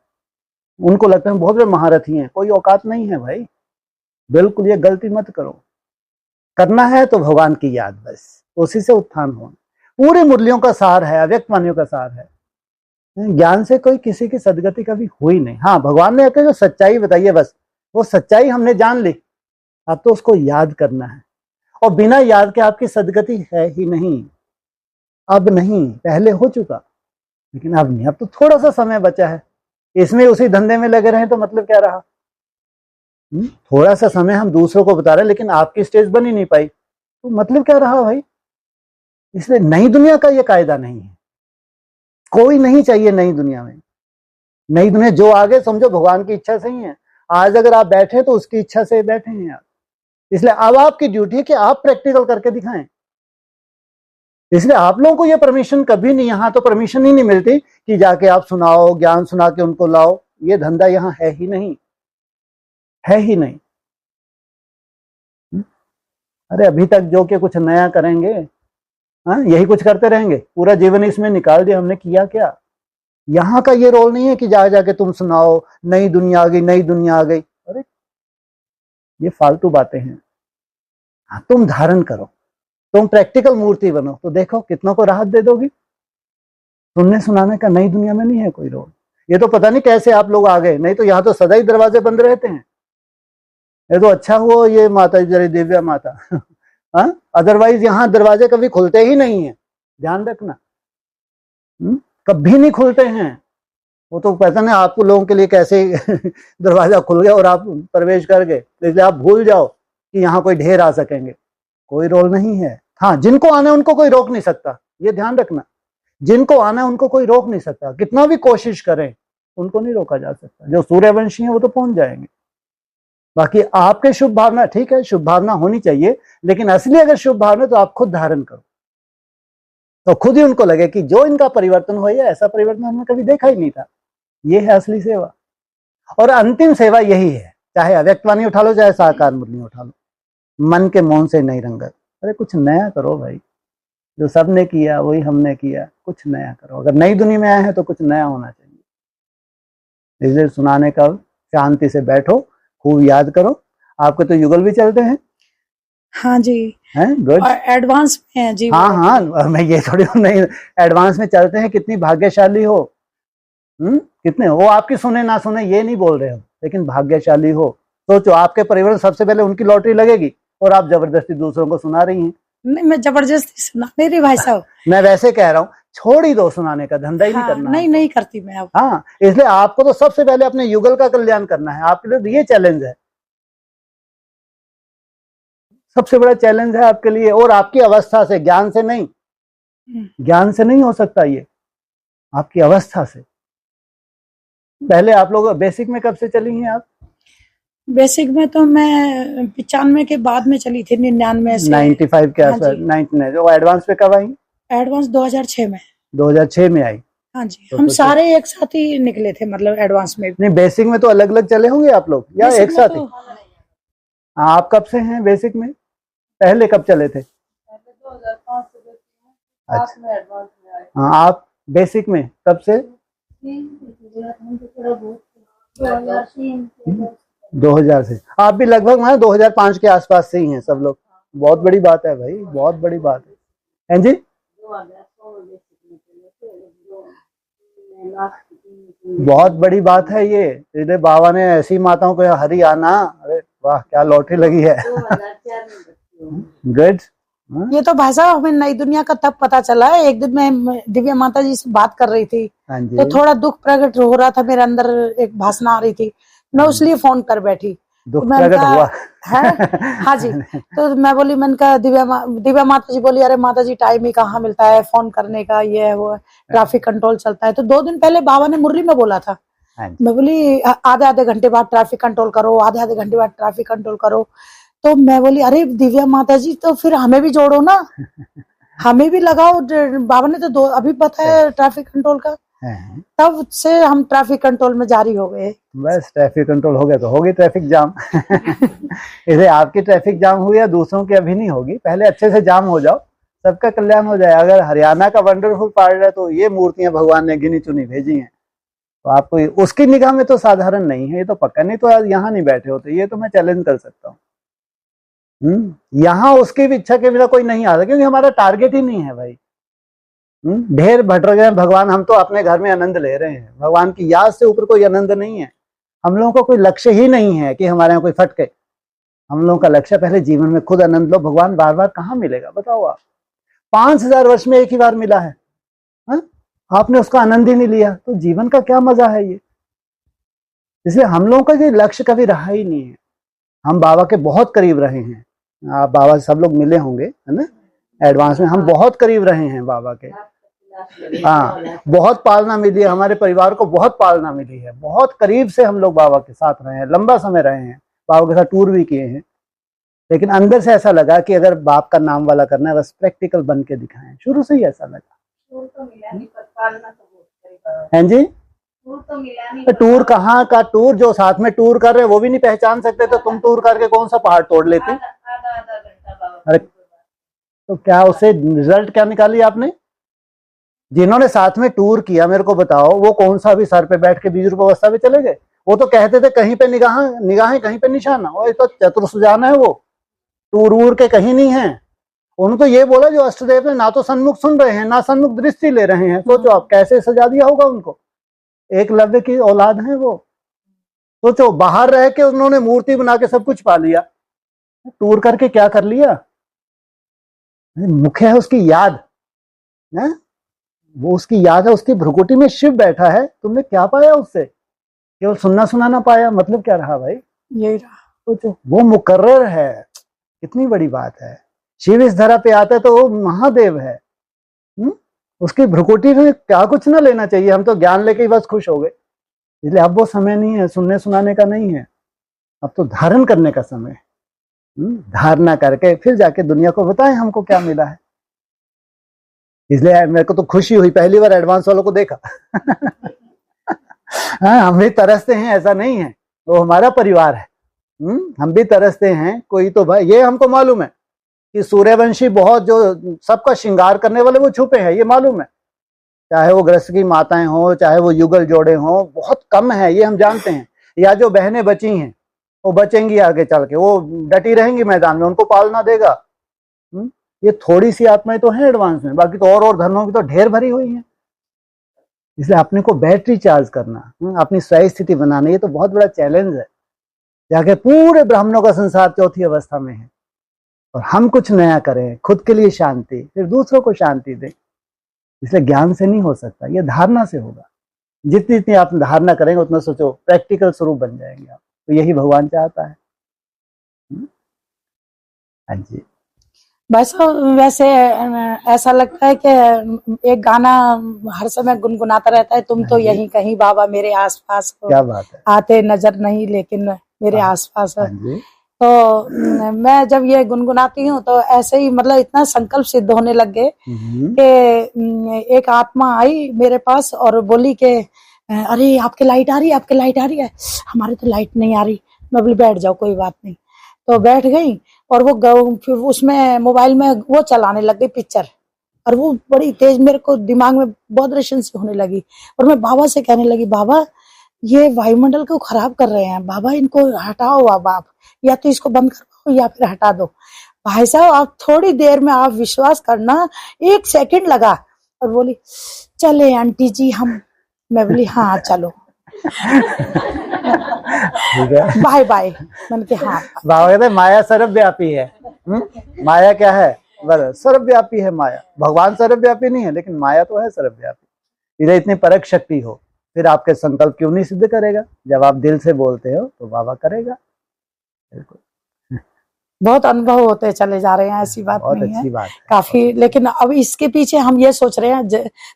उनको लगता है बहुत बड़े महारथी हैं, कोई औकात नहीं है भाई। बिल्कुल ये गलती मत करो। करना है तो भगवान की याद, बस उसी से उत्थान हो। पूरी मुरलियों का सार है, अव्यक्त वाणियों का सार है। ज्ञान से कोई किसी की सदगति कभी हुई नहीं। हाँ, भगवान ने जो सच्चाई बताई है, बस वो सच्चाई हमने जान ली, अब तो उसको याद करना है। और बिना याद के आपकी सदगति है ही नहीं। अब नहीं, पहले हो चुका, लेकिन अब नहीं। अब तो थोड़ा सा समय बचा है, इसमें उसी धंधे में लगे रहे तो मतलब क्या रहा। थोड़ा सा समय हम दूसरों को बता रहे हैं, लेकिन आपकी स्टेज बन ही नहीं पाई, तो मतलब क्या रहा भाई। इसलिए नई दुनिया का ये कायदा नहीं है, कोई नहीं चाहिए नई दुनिया में। नई दुनिया जो आगे समझो भगवान की इच्छा से ही है। आज अगर आप बैठे तो उसकी इच्छा से बैठे हैं आप। इसलिए अब आपकी ड्यूटी है कि आप प्रैक्टिकल करके दिखाएं। इसलिए आप लोगों को ये परमिशन कभी नहीं, यहाँ तो परमिशन ही नहीं मिलती कि जाके आप सुनाओ, ज्ञान सुना के उनको लाओ। ये धंधा यहाँ है ही नहीं, है ही नहीं। अरे अभी तक जो कि कुछ नया करेंगे, हाँ, यही कुछ करते रहेंगे, पूरा जीवन इसमें निकाल दिया। हमने किया क्या। यहाँ का ये रोल नहीं है कि जाके तुम सुनाओ, नई दुनिया आ गई, नई दुनिया आ गई। अरे ये फालतू बातें हैं। हाँ, तुम धारण करो, तुम प्रैक्टिकल मूर्ति बनो, तो देखो कितनों को राहत दे दोगी। सुनने सुनाने का नई दुनिया में नहीं है कोई रोल। ये तो पता नहीं कैसे आप लोग आ गए, नहीं तो यहाँ तो सदा ही दरवाजे बंद रहते हैं। ये तो अच्छा हुआ ये माता जरी दिव्या माता हाँ, अदरवाइज यहाँ दरवाजे कभी खुलते ही नहीं है, ध्यान रखना। कभी नहीं खुलते हैं। वो तो पता नहीं आपको लोगों के लिए कैसे दरवाजा खुल गया और आप प्रवेश कर गए, इसलिए आप भूल जाओ कि यहाँ कोई ढेर आ सकेंगे। कोई रोल नहीं है। हाँ, जिनको आना है उनको कोई रोक नहीं सकता, ये ध्यान रखना। जिनको आना है उनको कोई रोक नहीं सकता, कितना भी कोशिश करें उनको नहीं रोका जा सकता। जो सूर्यवंशी है वो तो पहुंच जाएंगे। बाकी आपके शुभ भावना, ठीक है, शुभ भावना होनी चाहिए, लेकिन असली अगर शुभ भावना तो आप खुद धारण करो। तो खुद ही उनको लगे कि जो इनका परिवर्तन हुआ है ऐसा परिवर्तन हमने कभी देखा ही नहीं था। ये है असली सेवा। और अंतिम सेवा यही है, चाहे अव्यक्त वाणी उठा लो चाहे साकार मुरली उठा लो, मन के मौन से नहीं रंगत। अरे कुछ नया करो भाई, जो सबने किया वही हमने किया, कुछ नया करो। अगर नई दुनिया में आए हैं तो कुछ नया होना चाहिए। इसलिए सुनाने का शांति से बैठो, खूब याद करो। आपके तो युगल भी चलते हैं? हाँ जी, हैं? गुड। और एडवांस में है जी। हाँ हाँ, मैं ये थोड़ी नहीं, एडवांस में चलते हैं। कितनी भाग्यशाली हो। कितने वो आपकी सुने ना सुने ये नहीं बोल रहे हो, लेकिन भाग्यशाली हो। सोचो, आपके परिवार में सबसे पहले उनकी लॉटरी लगेगी और आप जबरदस्ती दूसरों को सुना रही हैं। नहीं, मैं जबरदस्ती सुना नहीं रही भाई साहब। मैं वैसे कह रहा हूँ, छोड़ ही दो सुनाने का धंधा ही नहीं हाँ, करना। नहीं करती मैं अब। हाँ, इसलिए आपको तो सबसे पहले अपने युगल का कल्याण करना है। आपके लिए ये चैलेंज है, सबसे बड़ा चैलेंज है आपके लिए। और आपकी अवस्था से, ज्ञान से नहीं, ज्ञान से नहीं हो सकता ये, आपकी अवस्था से। पहले आप लोग बेसिक में कब से चली हैं आप? बेसिक में तो मैं 95 के बाद में चली थी, 99 से। 95 के हाँ आसपास, जी। 99। वो एडवांस पे कब आई? एडवांस 2006 में। 2006 में आई। हाँ जी, तो हम तो सारे एक साथ ही निकले थे, मतलब एडवांस में भी। नहीं, बेसिक में तो अलग अलग चले होंगे आप लोग या बेसिक एक में साथ तो ही? आप कब से हैं बेसिक में? पहले कब चले थे? 2005 से अच्छा। में एडवांस में आए। हाँ, आप बेसिक में कब से? 2000 से। आप भी लगभग 2005 के आसपास से ही हैं सब लोग। बहुत बड़ी बात है भाई, बहुत बड़ी बात है। हैं जी? बहुत बड़ी बात है ये। इसलिए बाबा ने ऐसी माताओं को हरियाणा, अरे वाह क्या लॉटरी लगी है। गुड। ये तो भाई साहब हमें नई दुनिया का तब पता चला है। एक दिन मैं दिव्या माता जी से बात कर रही थी, हाँ जी। तो थोड़ा दुख प्रकट हो रहा था मेरे अंदर, एक भाषण आ रही थी, मैं उसलिए फोन कर बैठी। दुख मैंने प्रकट कहा, हुआ है हाँ जी। तो मैं बोली, मैंने कहा दिव्या माता जी बोली, अरे माता जी टाइम ही कहाँ मिलता है फोन करने का, ये है वो है, ट्रैफिक कंट्रोल चलता है। तो 2 दिन पहले बाबा ने मुरली में बोला था। हाँ जी। मैं बोली आधे आधे घंटे बाद ट्रैफिक कंट्रोल करो, आधे आधे घंटे बाद ट्रैफिक कंट्रोल करो। तो मैं बोली, अरे दिव्या माता जी तो फिर हमें भी जोड़ो ना, हमें भी लगाओ। बाबा ने तो अभी बताया ट्रैफिक कंट्रोल का। हाँ। तब से हम ट्रैफिक कंट्रोल में जारी हो गए। बस ट्रैफिक कंट्रोल हो गया तो होगी ट्रैफिक जाम। इसे आपकी ट्रैफिक जाम हुई या दूसरों की अभी नहीं होगी। पहले अच्छे से जाम हो जाओ, सबका कल्याण हो जाए। अगर हरियाणा का वंडरफुल पार्ट है तो ये मूर्तियां भगवान ने गिनी चुनी भेजी हैं, तो आपको उसकी निगाह में तो साधारण नहीं है, ये तो पक्का। नहीं तो आज यहाँ नहीं बैठे होते, ये तो मैं चैलेंज कर सकता हूँ। यहाँ उसकी भी इच्छा के बिना कोई नहीं आता, क्योंकि हमारा टारगेट ही नहीं है भाई। ढेर भटक गए भगवान, हम तो अपने घर में आनंद ले रहे हैं। भगवान की याद से ऊपर कोई आनंद नहीं है। हम लोगों को कोई लक्ष्य ही नहीं है कि हमारे यहाँ कोई फटके। हम लोगों का लक्ष्य पहले जीवन में खुद आनंद लो। भगवान बार बार कहाँ मिलेगा बताओ आप? 5000 वर्ष में एक ही बार मिला है, आपने उसका आनंद ही नहीं लिया, तो जीवन का क्या मजा है ये? इसलिए हम लोगों का ये लक्ष्य कभी रहा ही नहीं है। हम बाबा के बहुत करीब रहे हैं। आप बाबा से सब लोग मिले होंगे, है ना? एडवांस में हम बहुत करीब रहे हैं बाबा के। हाँ, बहुत पालना मिली है हमारे परिवार को, बहुत पालना मिली है। बहुत करीब से हम लोग बाबा के साथ रहे हैं, लंबा समय रहे हैं, बाबा के साथ टूर भी किए हैं। लेकिन अंदर से ऐसा लगा कि अगर बाप का नाम वाला करना है, बस प्रैक्टिकल बन के दिखाएं। शुरू से ही ऐसा लगा। हैं जी? टूर कहाँ का टूर? जो साथ में टूर कर रहे हैं वो भी नहीं पहचान सकते, तो तुम टूर करके कौन सा पहाड़ तोड़ लेते? अरे तो क्या उससे रिजल्ट क्या निकाली आपने? जिन्होंने साथ में टूर किया, मेरे को बताओ, वो कौन सा भी सर पे बैठ के 20 रूप अवस्था पे चले गए? वो तो कहते थे कहीं पे निगाहें कहीं पे निशाना। वो तो चतुर सुजान है, वो टूर वूर के कहीं नहीं है। उन्होंने तो ये बोला जो अष्टदेव ने ना तो सन्मुख सुन रहे हैं ना सन्मुख दृष्टि ले रहे हैं। सोचो आप कैसे सजा दिया होगा उनको। एकलव्य की औलाद है वो। सोचो, बाहर रह के उन्होंने मूर्ति बना के सब कुछ पा लिया, टूर करके क्या कर लिया? मुख्य है उसकी याद, है? वो उसकी याद है, उसकी भ्रुकुटी में शिव बैठा है। तुमने क्या पाया उससे? केवल सुनना सुनाना पाया, मतलब क्या रहा भाई? यही रहा। सोचो, वो मुकर्रर है, कितनी बड़ी बात है। शिव इस धरा पे आता है तो वो महादेव है। उसकी भ्रुकुटी में क्या कुछ ना लेना चाहिए, हम तो ज्ञान लेके ही बस खुश हो गए। इसलिए अब वो समय नहीं है सुनने सुनाने का, नहीं है। अब तो धारण करने का समय है। धारणा करके फिर जाके दुनिया को बताएं हमको क्या मिला है। इसलिए मेरे को तो खुशी हुई, पहली बार एडवांस वालों को देखा। हाँ, हम भी तरसते हैं, ऐसा नहीं है, वो हमारा परिवार है। हम भी तरसते हैं। कोई तो भाई, ये हमको मालूम है कि सूर्यवंशी बहुत जो सबका श्रृंगार करने वाले वो छुपे हैं, ये मालूम है। चाहे वो ग्रस्त की माताएं हो, चाहे वो युगल जोड़े हो, बहुत कम है, ये हम जानते हैं। या जो बहनें बची हैं वो बचेंगी आगे चल के, वो डटी रहेंगी मैदान में, उनको पालना देगा। ये थोड़ी सी आत्माएं तो हैं एडवांस में, बाकी तो और धर्मों की तो ढेर भरी हुई है। इसलिए अपने को बैटरी चार्ज करना, अपनी स्वयं स्थिति बनाना, ये तो बहुत बड़ा चैलेंज है। जाके पूरे ब्राह्मणों का संसार चौथी अवस्था में है, और हम कुछ नया करें, खुद के लिए शांति, फिर दूसरों को शांति दें। इसलिए ज्ञान से नहीं हो सकता, ये धारणा से होगा। जितनी जितनी आप धारणा करेंगे उतना सोचो प्रैक्टिकल स्वरूप बन जाएंगे आप। तो यही भगवान चाहता है। हाँ जी। बस वैसे ऐसा लगता है कि एक गाना हर समय गुनगुनाता रहता है, तुम तो हाँ जी। यहीं कहीं बाबा मेरे आसपास हो, क्या बात है। आते नजर नहीं लेकिन मेरे आसपास हो। हाँ जी। तो मैं जब ये गुनगुनाती हूँ तो ऐसे ही मतलब इतना संकल्प सिद्ध होने लग गए हम्म, कि एक आत्मा आई मेरे पास और बोली कि अरे आपके लाइट आ रही है, आपके लाइट आ रही है, हमारे तो लाइट नहीं आ रही। मैं बोली बैठ जाओ, कोई बात नहीं। तो बैठ गई और वो फिर उसमें मोबाइल में वो चलाने लग गई पिक्चर, और वो बड़ी तेज मेरे को दिमाग में बहुत रोशन से होने लगी। और मैं बाबा से कहने लगी, बाबा ये वायुमंडल को खराब कर रहे हैं, बाबा इनको हटाओ, बाबा आप या तो इसको बंद करो या फिर हटा दो। भाई साहब आप थोड़ी देर में, आप विश्वास करना 1 सेकंड लगा, और बोली चले आंटी जी हम। मैं बोली हाँ चलो, ठीक है। Bye bye. मैंने कहा हाँ। बाबा कहते हैं माया सर्वव्यापी है। माया क्या है? सर्वव्यापी है माया। भगवान सर्वव्यापी नहीं है, लेकिन माया तो है सर्वव्यापी। इधर इतनी परक शक्ति हो, फिर आपके संकल्प क्यों नहीं सिद्ध करेगा? जब आप दिल से बोलते हो तो बाबा करेगा। बिल्कुल, बहुत अनुभव होते चले जा रहे हैं, ऐसी बात बहुत नहीं है, अच्छी बात है। काफी। लेकिन अब इसके पीछे हम ये सोच रहे हैं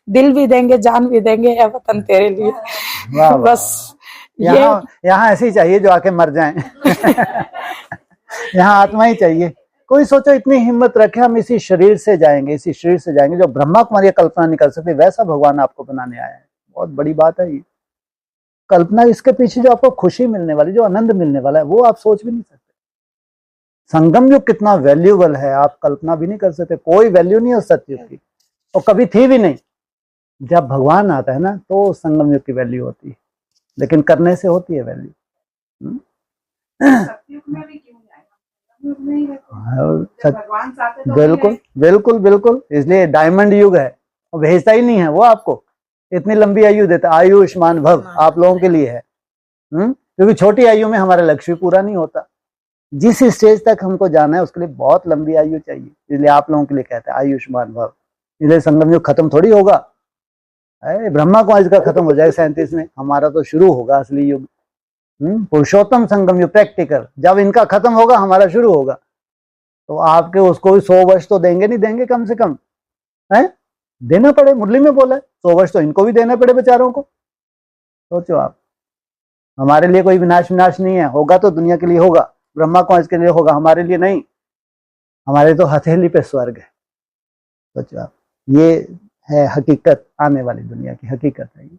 दिल भी देंगे, जान भी देंगे, ए वतन तेरे लिए। वाह, वाह, बस यहाँ ऐसे ही चाहिए जो आके मर जाएं। यहाँ आत्मा ही चाहिए। कोई सोचो इतनी हिम्मत रखे, हम इसी शरीर से जाएंगे, इसी शरीर से जाएंगे। जो ब्रह्मा कुमारी कल्पना नहीं कर सकते, वैसा भगवान आपको बनाने आया है। बहुत बड़ी बात है ये कल्पना। इसके पीछे जो आपको खुशी मिलने वाली, जो आनंद मिलने वाला है, वो आप सोच भी नहीं सकते। संगम युग कितना वैल्यूबल है, आप कल्पना भी नहीं कर सकते। कोई वैल्यू नहीं है उस सत्युग की, और कभी थी भी नहीं। जब भगवान आता है ना, तो संगम युग की वैल्यू होती है, लेकिन करने से होती है वैल्यू। बिल्कुल बिल्कुल बिल्कुल। इसलिए डायमंड युग है, वो भेजता ही नहीं है वो आपको। इतनी लंबी आयु देता, आयुष्मान भव आप लोगों के लिए है। क्योंकि छोटी आयु में हमारा लक्ष्य भी पूरा नहीं होता। जिस स्टेज तक हमको जाना है उसके लिए बहुत लंबी आयु चाहिए। इसलिए आप लोगों के लिए कहते हैं आयुष्मान भव। इसलिए संगम युग खत्म थोड़ी होगा, ब्रह्मा कुमारी का खत्म हो जाएगा 37 में, हमारा तो शुरू होगा असली युग। पुरुषोत्तम संगम युग प्रैक्टिकल। जब इनका खत्म होगा हमारा शुरू होगा। तो आपके उसको भी 100 वर्ष तो देंगे, नहीं देंगे कम से कम, है देना पड़े। मुरली में बोला है 100 वर्ष तो इनको भी देना पड़े बेचारों को। सोचो आप, हमारे लिए कोई विनाश नहीं है। होगा तो दुनिया के लिए होगा, ब्रह्मा कुमारी के लिए होगा, हमारे लिए नहीं। हमारे तो हथेली पे स्वर्ग है। सोचो आप, ये है हकीकत, आने वाली दुनिया की हकीकत है ये।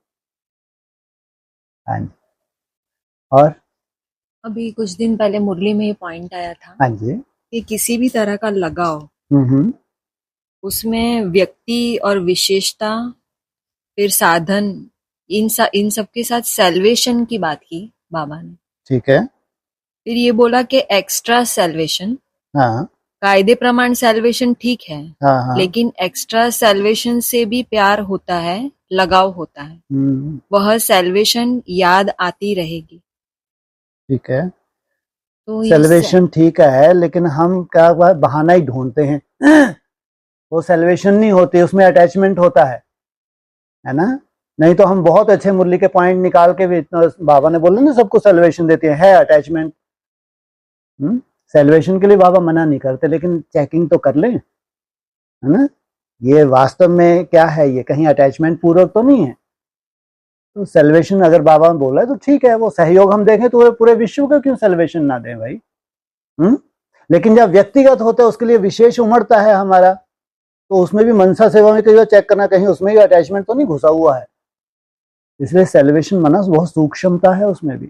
हाँ जी। और अभी कुछ दिन पहले मुरली में ये पॉइंट आया था हाँ जी। कि किसी भी तरह का लगाव, उसमें व्यक्ति और विशेषता, फिर साधन, इन सब के साथ सेल्वेशन की बात की बाबा ने। ठीक है। फिर ये बोला कि एक्स्ट्रा सेल्वेशन, हाँ कायदे प्रमाण सेल्वेशन ठीक है, हाँ। लेकिन एक्स्ट्रा सेल्वेशन से भी प्यार होता है, लगाव होता है। वह सेल्वेशन याद आती रहेगी। ठीक है। तो सेल्वेशन ठीक है, लेकिन हम क्या बहाना ही ढूंढते हैं। वो सेल्वेशन नहीं होती, उसमें अटैचमेंट होता है ना। नहीं तो हम बहुत अच्छे मुरली के पॉइंट निकाल के भी, बाबा ने बोला ना सबको सेल्वेशन देते हैं, है अटैचमेंट। सेल्वेशन के लिए बाबा मना नहीं करते, लेकिन चेकिंग तो कर लें, है ना। ये वास्तव में क्या है, ये कहीं अटैचमेंट पूर्वक तो नहीं है। तो सेल्वेशन अगर बाबा ने बोला है तो ठीक है, वो सहयोग हम देखें तो पूरे विश्व को क्यों सेल्वेशन ना दें भाई। लेकिन जब व्यक्तिगत होता है उसके लिए विशेष उमड़ता है हमारा तो उसमें भी मनसा सेवा में कई बार चेक करना कहीं उसमें भी अटैचमेंट तो नहीं घुसा हुआ है। इसलिए सेलिब्रेशन मनस बहुत सूक्ष्मता है उसमें भी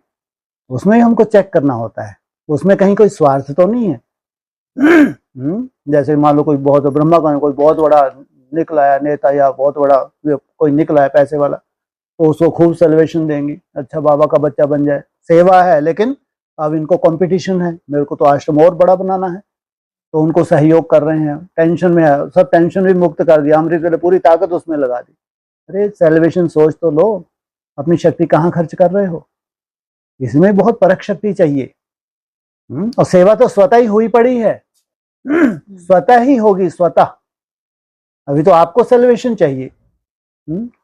हमको चेक करना होता है, उसमें कहीं कोई स्वार्थ तो नहीं है। जैसे मान लो कोई बहुत ब्रह्मा का कोई बहुत बड़ा निकला है नेता या बहुत बड़ा कोई निकला है पैसे वाला, तो उसको खूब सेलिब्रेशन देंगे, अच्छा बाबा का बच्चा बन जाए। सेवा है लेकिन अब इनको कंपटीशन है, मेरे को तो आश्रम और बड़ा बनाना है, तो उनको सहयोग कर रहे हैं। टेंशन में है, सब टेंशन भी मुक्त कर दिया, अमृत वेले पूरी ताकत उसमें लगा दी। अरे सेलिब्रेशन सोच तो लो, अपनी शक्ति कहाँ खर्च कर रहे हो, इसमें बहुत परख शक्ति चाहिए। और सेवा तो स्वतः ही हुई पड़ी है, स्वतः ही होगी स्वतः। अभी तो आपको सेलिब्रेशन चाहिए,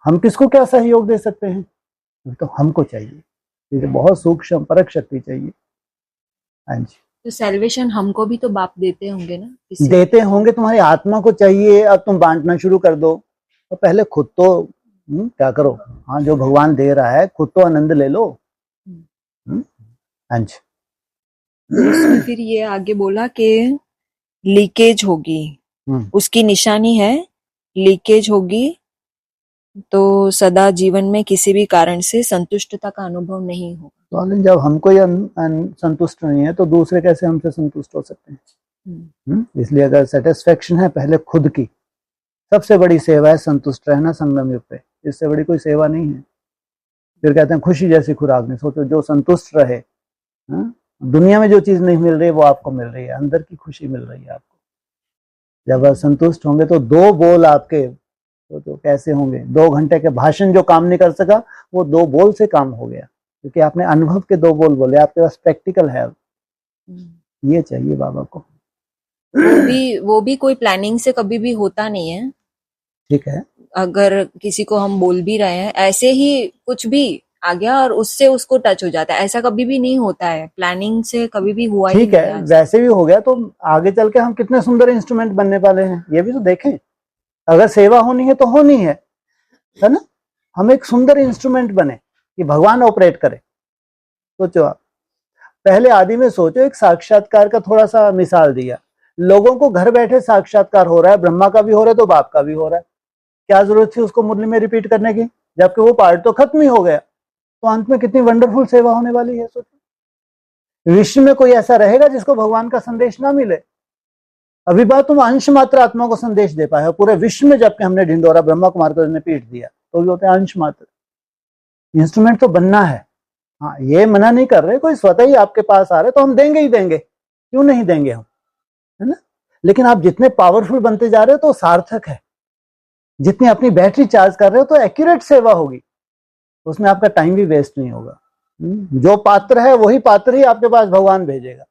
हम किसको क्या सहयोग दे सकते हैं, अभी तो हमको चाहिए। ये बहुत सूक्ष्म परख शक्ति चाहिए। हाँ जी, तो सेल्वेशन हमको भी तो बाप देते होंगे ना, देते होंगे, तुम्हारी आत्मा को चाहिए। अब तुम बांटना शुरू कर दो, तो पहले खुद तो क्या करो, हाँ जो भगवान दे रहा है खुद तो आनंद ले लो। हाँ जी, उसमें फिर ये आगे बोला कि लीकेज होगी, उसकी निशानी है लीकेज होगी, तो सदा जीवन में किसी भी कारण से संतुष्टता का अनुभव नहीं होगा। तो जब हमको ही संतुष्ट नहीं है तो दूसरे कैसे हमसे संतुष्ट हो सकते हैं। इसलिए अगर सेटिस्फेक्शन है पहले खुद की, सबसे बड़ी सेवा है संतुष्ट रहना संगम युग पे, इससे बड़ी कोई सेवा नहीं है। फिर कहते हैं खुशी जैसी खुराक नहीं, सोचो जो संतुष्ट रहे, दुनिया में जो चीज नहीं मिल रही वो आपको मिल रही है, अंदर की खुशी मिल रही है आपको। जब आप संतुष्ट होंगे तो दो बोल आपके तो कैसे होंगे, 2 घंटे के भाषण जो काम नहीं कर सका वो 2 बोल से काम हो गया, क्योंकि आपने अनुभव के 2 बोल बोले, आपके पास प्रैक्टिकल है। ये चाहिए बाबा को। वो भी कोई प्लानिंग से कभी भी होता नहीं है। ठीक है, अगर किसी को हम बोल भी रहे हैं ऐसे ही कुछ भी आ गया और उससे उसको टच हो जाता है, ऐसा कभी भी नहीं होता है, प्लानिंग से कभी भी हुआ ही नहीं। ठीक है, वैसे भी हो गया तो आगे चल के हम कितने सुंदर इंस्ट्रूमेंट बनने वाले हैं, ये भी तो देखें। अगर सेवा होनी है तो होनी है ना, हम एक सुंदर इंस्ट्रूमेंट बने कि भगवान ऑपरेट करे। सोचो आप, पहले आदि में सोचो, एक साक्षात्कार का थोड़ा सा मिसाल दिया, लोगों को घर बैठे साक्षात्कार हो रहा है, ब्रह्मा का भी हो रहा है तो बाप का भी हो रहा है, क्या जरूरत थी उसको मुरली में रिपीट करने की, जबकि वो पार्ट तो खत्म ही हो गया। तो अंत में कितनी वंडरफुल सेवा होने वाली है। सोचो विश्व में कोई ऐसा रहेगा जिसको भगवान का संदेश ना मिले। अभी बात तुम अंश मात्र आत्मा को संदेश दे पाए हो पूरे विश्व में, जबकि हमने ढिंडोरा ब्रह्मा कुमार को पीट दिया, तो भी होते हैं अंश मात्र। इंस्ट्रूमेंट तो बनना है। हाँ, ये मना नहीं कर रहे, कोई स्वतः ही आपके पास आ रहे तो हम देंगे ही देंगे, क्यों नहीं देंगे हम, है ना। लेकिन आप जितने पावरफुल बनते जा रहे हो तो सार्थक है, जितनी अपनी बैटरी चार्ज कर रहे हो तो एक्यूरेट सेवा होगी, उसमें आपका टाइम भी वेस्ट नहीं होगा। जो पात्र है वही पात्र ही आपके पास भगवान भेजेगा।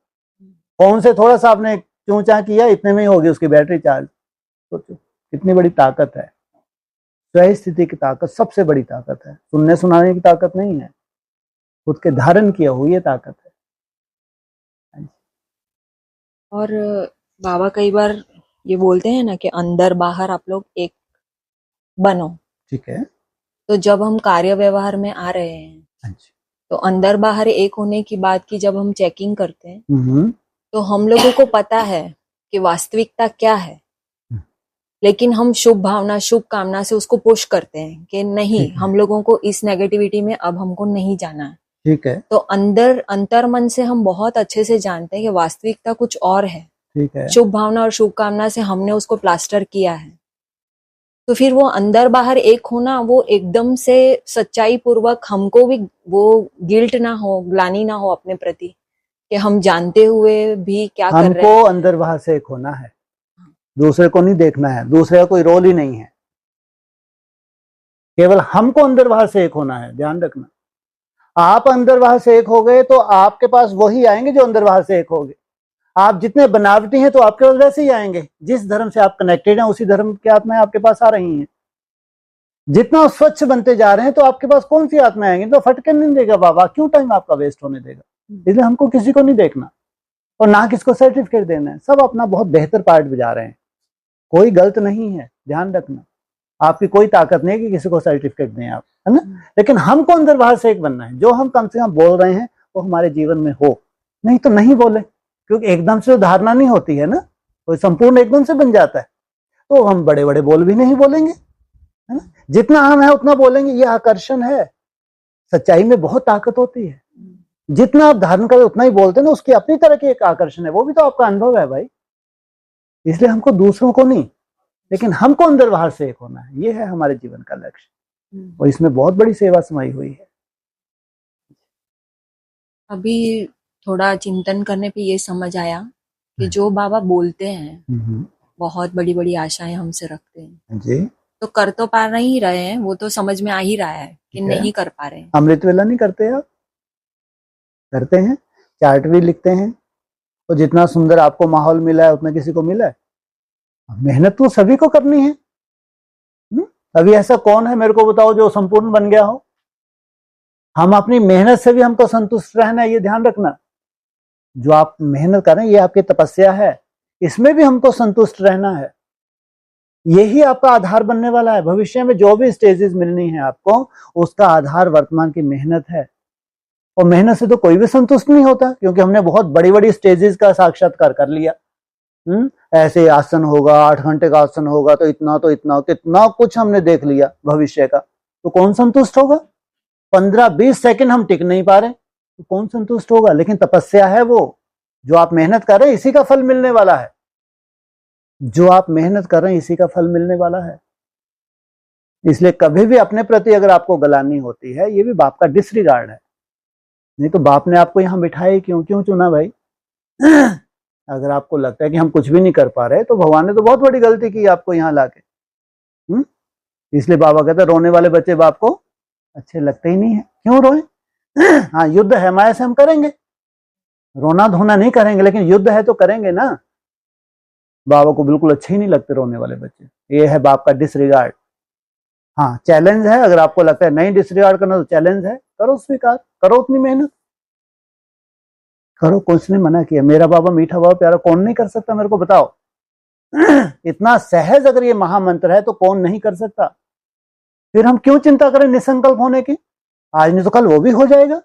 कौन से थोड़ा सा आपने चूंचा किया, इतने में ही होगी उसकी बैटरी चार्ज। सोचो कितनी बड़ी ताकत है, स्वयं स्थिति की ताकत सबसे बड़ी ताकत है, सुनने सुनाने की ताकत नहीं है, खुद के धारण किया हुई ये ताकत है। और बाबा कई बार ये बोलते हैं ना कि अंदर बाहर आप लोग एक बनो। ठीक है, तो जब हम कार्य व्यवहार में आ रहे हैं तो अंदर बाहर एक होने की बात की जब हम चेकिंग करते हैं तो हम लोगों को पता है कि वास्तविकता क्या है, लेकिन हम शुभ भावना शुभ कामना से उसको पुश करते हैं कि नहीं, हम लोगों को इस नेगेटिविटी में अब हमको नहीं जाना है। ठीक है, तो अंतर मन से हम बहुत अच्छे से जानते हैं कि वास्तविकता कुछ और है। ठीक है, शुभ भावना और शुभ कामना से हमने उसको प्लास्टर किया है, तो फिर वो अंदर बाहर एक होना, वो एकदम से सच्चाई पूर्वक हमको भी वो गिल्ट ना हो, ग्लानि ना हो अपने प्रति कि हम जानते हुए भी क्या कर रहे हैं। हमको अंदर बाहर से एक होना है, दूसरे को नहीं देखना है, दूसरे का कोई रोल ही नहीं है, केवल हमको अंदर बाहर से एक होना है। ध्यान रखना, आप अंदर बाहर से एक हो गए तो आपके पास वही आएंगे जो अंदर बाहर से एक हो गए। आप जितने बनावटी हैं तो आपके पास वैसे ही आएंगे, जिस धर्म से आप कनेक्टेड हैं उसी धर्म की आत्माएं आपके पास आ रही हैं। जितना स्वच्छ बनते जा रहे हैं तो आपके पास कौन सी आत्माएं आएंगी, तो फटके नहीं देगा बाबा, क्यों टाइम आपका वेस्ट होने देगा। इसलिए हमको किसी को नहीं देखना और ना किसको सर्टिफिकेट देना है, सब अपना बहुत बेहतर पार्ट बजा रहे हैं, कोई गलत नहीं है। ध्यान रखना, आपकी कोई ताकत नहीं है कि किसी को सर्टिफिकेट दें आप, है ना। लेकिन हमको अंदर बाहर से एक बनना है, जो हम कम से कम बोल रहे हैं वो हमारे जीवन में हो, नहीं तो नहीं बोले, क्योंकि एकदम से धारणा नहीं होती है ना, कोई संपूर्ण एकदम से बन जाता है। तो हम बड़े बड़े बोल भी नहीं बोलेंगे, है ना? जितना हम है उतना बोलेंगे। ये आकर्षण है। सच्चाई में बहुत ताकत होती है। जितना आप धारण करें उतना ही बोलते हैं ना, उसकी अपनी तरह की एक आकर्षण है, वो भी तो आपका अनुभव है भाई। इसलिए हमको दूसरों को नहीं, लेकिन हमको अंदर बाहर से एक होना है। ये है हमारे जीवन का लक्ष्य, और इसमें बहुत बड़ी सेवा समाई हुई है। अभी थोड़ा चिंतन करने पे ये समझ आया कि जो बाबा बोलते हैं बहुत बड़ी बड़ी आशाएं हमसे रखते हैं जी, तो कर तो पा नहीं रहे हैं, वो तो समझ में आ ही रहा है कि नहीं कर पा रहे हैं। अमृत वेला नहीं करते आप? करते हैं, चार्ट भी लिखते हैं, और जितना सुंदर आपको माहौल मिला है उतना किसी को मिला है? मेहनत तो सभी को करनी है। अभी ऐसा कौन है मेरे को बताओ जो संपूर्ण बन गया हो? हम अपनी मेहनत से भी हमको संतुष्ट रहना है, ये ध्यान रखना। जो आप मेहनत कर रहे हैं ये आपकी तपस्या है, इसमें भी हमको संतुष्ट रहना है। यही आपका आधार बनने वाला है। भविष्य में जो भी स्टेजेस मिलनी है आपको, उसका आधार वर्तमान की मेहनत है। और मेहनत से तो कोई भी संतुष्ट नहीं होता, क्योंकि हमने बहुत बड़ी बड़ी स्टेजेस का साक्षात्कार कर लिया। ऐसे आसन होगा, 8 घंटे का आसन होगा तो इतना कितना कुछ हमने देख लिया भविष्य का, तो कौन संतुष्ट होगा? 15-20 सेकंड हम टिक नहीं पा रहे तो कौन संतुष्ट होगा? लेकिन तपस्या है वो, जो आप मेहनत कर रहे हैं इसी का फल मिलने वाला है। जो आप मेहनत कर रहे हैं इसी का फल मिलने वाला है। इसलिए कभी भी अपने प्रति अगर आपको गलानी होती है, ये भी बाप का डिसरिगार्ड है। नहीं तो बाप ने आपको यहाँ बिठाया क्यों चुना भाई? अगर आपको लगता है कि हम कुछ भी नहीं कर पा रहे, तो भगवान ने तो बहुत बड़ी गलती की आपको यहाँ लाके। इसलिए बाबा कहते हैं रोने वाले बच्चे बाप को अच्छे लगते ही नहीं है। क्यों रोए? हाँ, युद्ध है माया से, हम करेंगे, रोना धोना नहीं करेंगे, लेकिन युद्ध है तो करेंगे ना। बाबा को बिल्कुल अच्छे ही नहीं लगते रोने वाले बच्चे। ये है बाप का डिसरिगार्ड। हाँ, चैलेंज है। अगर आपको लगता है नहीं डिसरिगार्ड करना, तो चैलेंज है, करो स्वीकार, करो उतनी मेहनत करो। कुछ नहीं मना किया। मेरा बाबा मीठा बाबा प्यारा कौन नहीं कर सकता, मेरे को बताओ। इतना सहज अगर ये महामंत्र है तो कौन नहीं कर सकता? फिर हम क्यों चिंता करें निसंकल्प होने की? आज नहीं तो कल वो भी हो जाएगा।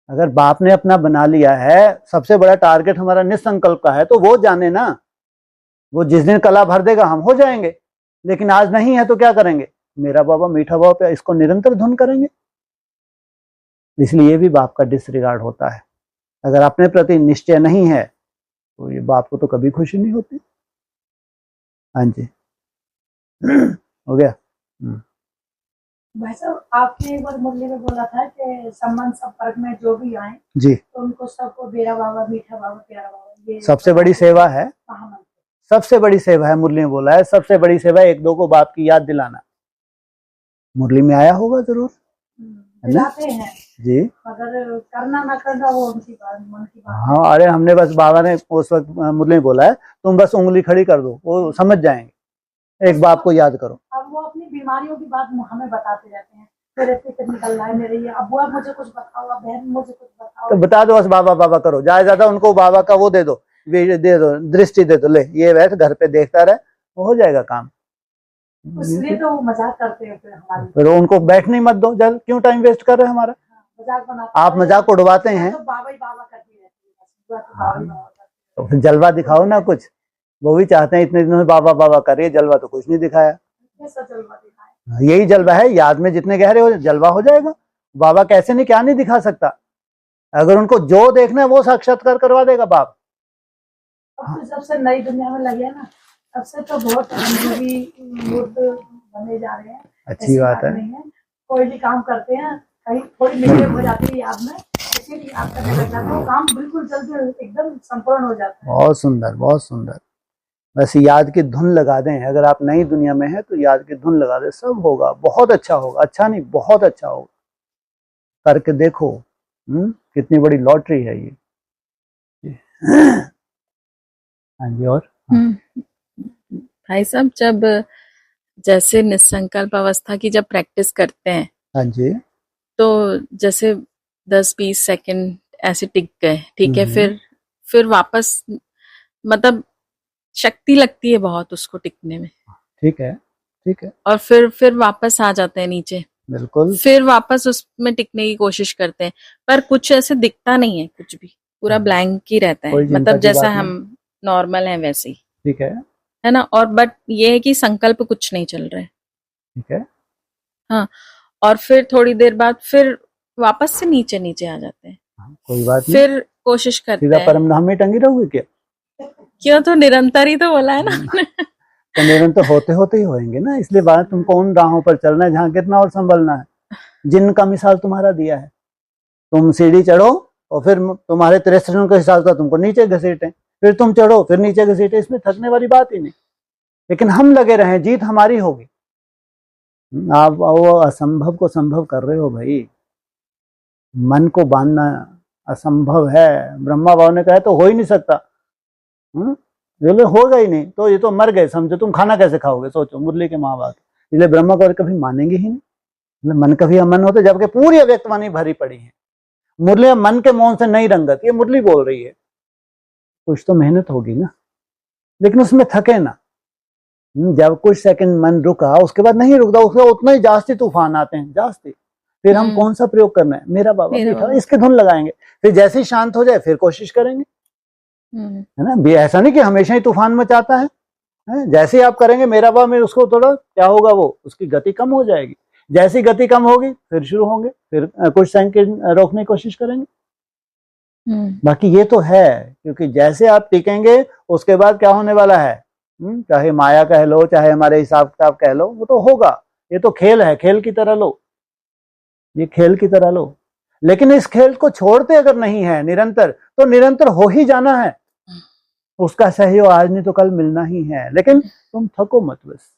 अगर बाप ने अपना बना लिया है, सबसे बड़ा टारगेट हमारा निसंकल्प का है, तो वो जाने ना। वो जिस दिन कला भर देगा हम हो जाएंगे, लेकिन आज नहीं है तो क्या करेंगे? मेरा बाबा मीठा बाबा प्यारा, इसको निरंतर धुन करेंगे। इसलिए ये भी बाप का डिसरिगार्ड होता है। अगर अपने प्रति निश्चय नहीं है तो ये बाप को तो कभी खुशी नहीं होती। हाँ जी, हो गया। भाई साहब, आपने एक बार मुरली में बोला था कि संबंध संपर्क में जो भी आए जी, तो उनको सबको मेरा बाबा मीठा बाबा प्यारा बाबा, ये सबसे बड़ी सेवा है। महामंत्र। सबसे बड़ी सेवा है, मुरली में बोला है, सबसे बड़ी सेवा है एक दो को बाप की याद दिलाना। मुरली में आया होगा जरूर, दिलाते हैं जी। मगर करना ना करना वो उनकी बात, मन की बात। हाँ, अरे हमने बस, बाबा ने उस वक्त मुरली में बोला है, तुम बस उंगली खड़ी कर दो, वो समझ जाएंगे। एक बाप को याद करो। अब वो अपनी बीमारियों की बात हमें बताते रहते हैं, मेरे पेट निकल रहा है, मेरे ये, अब वो मुझे कुछ बताओ, अब बहन मुझे कुछ बताओ। तो बता दो बस, बाबा बाबा करो। ज्यादा उनको बाबा का वो दे दो, दे दो, दृष्टि दे दो, ले ये बैठ घर पे देखता रहे, वो हो जाएगा काम। इसलिए तो वो मजाक करते हैं फिर हमारी। फिर उनको बैठने मत दो, जल क्यों टाइम वेस्ट कर रहे हैं हमारा? मजाक बनाते आप मजाक उड़वाते हैं, तो बाबा ही बाबा करती रहती है, बस बाबा ही बाबा करती तो फिर जलवा दिखाओ ना कुछ। वो भी चाहते हैं इतने दिनों में बाबा बाबा करिए, जलवा तो कुछ नहीं दिखाया। है। कैसा जलवा दिखाए? यही जलवा है, याद में जितने गहरे हो जलवा हो जाएगा। बाबा कैसे नहीं, क्या नहीं दिखा सकता। अगर उनको जो देखना है वो साक्षात्कार करवा देगा बाप। अब तो जब से नई दुनिया में लगे ना, तब से तो बहुत मूर्त बने जा रहे हैं। अच्छी ऐसी बात है। नहीं है, कोई भी काम करते हैं कहीं थोड़ी मिस्टेक हो जाती है याद में, इसीलिए याद करने लग जाते हैं, वो काम बिल्कुल जल्दी एकदम संपूर्ण हो जाता है। बहुत सुंदर, बहुत सुंदर। बस याद की धुन लगा दें। अगर आप नई दुनिया में हैं तो याद की धुन लगा दें, सब होगा, बहुत अच्छा होगा। अच्छा नहीं, बहुत अच्छा होगा। करके देखो, कितनी बड़ी लॉटरी है ये। हाँ जी, और भाई साहब, जब जैसे निसंकल्प अवस्था की जब प्रैक्टिस करते हैं, हाँ जी, तो जैसे 10-20 सेकंड ऐसे टिक गए, ठीक है, फिर वापस मतलब शक्ति लगती है बहुत उसको टिकने में, ठीक है, ठीक है, और फिर वापस आ जाते हैं नीचे, बिल्कुल। फिर वापस उसमें टिकने की कोशिश करते हैं, पर कुछ ऐसे दिखता नहीं है, कुछ भी पूरा ब्लैंक ही रहता है, कोई चिंता मतलब की जैसा बात हम नॉर्मल हैं वैसे ही। ठीक है, है ना। और बट ये है कि संकल्प कुछ नहीं चल रहा है, ठीक है। हाँ। और फिर थोड़ी देर बाद फिर वापस से नीचे नीचे आ जाते हैं, कोई बात नहीं, फिर कोशिश करते सीधा हैं। परम धाम में टंगी रहोगे क्या? क्यों, तो निरंतर ही तो बोला है ना। तो निरंतर होते होते ही होएंगे ना, इसलिए बात तुमको उन राहों पर चलना है जहाँ गिरना और संभलना है। जिन का मिसाल तुम्हारा दिया है, तुम सीढ़ी चढ़ो और फिर तुम्हारे तिरस्करण के हिसाब से तुमको नीचे घसीटे, फिर तुम चढ़ो फिर नीचे घसीटे, इसमें थकने वाली बात ही नहीं। लेकिन हम लगे रहे, जीत हमारी होगी। आप वो असंभव को संभव कर रहे हो भाई, मन को बांधना असंभव है। ब्रह्मा बाबा ने कहा तो हो ही नहीं सकता, बोले होगा ही नहीं तो ये तो मर गए समझो, तुम खाना कैसे खाओगे? सोचो, मुरली के माँ बाप, इसलिए ब्रह्मा बाबा कभी मानेंगे ही नहीं। मन कभी अमन होते, जबकि पूरी अव्यक्तवाणी भरी पड़ी है। मुरली मन के मौन से नहीं रंगत, ये मुरली बोल रही है। कुछ तो मेहनत होगी ना, लेकिन उसमें थके ना। जब कुछ सेकंड मन रुका, उसके बाद नहीं रुकता, उसके उतना ही जास्ती तूफान आते हैं, जास्ती। फिर हम कौन सा प्रयोग करना है? मेरा बाबा बैठा, इसके धुन लगाएंगे, फिर जैसे ही शांत हो जाए फिर कोशिश करेंगे, है ना। ऐसा नहीं कि हमेशा ही तूफान मचाता है, जैसे ही आप करेंगे मेरा बाबा में, उसको थोड़ा क्या होगा, वो उसकी गति कम हो जाएगी। जैसी गति कम होगी फिर शुरू होंगे, फिर कुछ सेकंड रोकने की कोशिश करेंगे। बाकी ये तो है, क्योंकि जैसे आप टिकेंगे उसके बाद क्या होने वाला है, चाहे माया कह लो, चाहे हमारे हिसाब किताब कह लो, वो तो होगा। ये तो खेल है, खेल की तरह लो, ये खेल की तरह लो। लेकिन इस खेल को छोड़ते अगर नहीं है निरंतर, तो निरंतर हो ही जाना है। उसका सहयोग आज नहीं तो कल मिलना ही है, लेकिन तुम थको मत बस।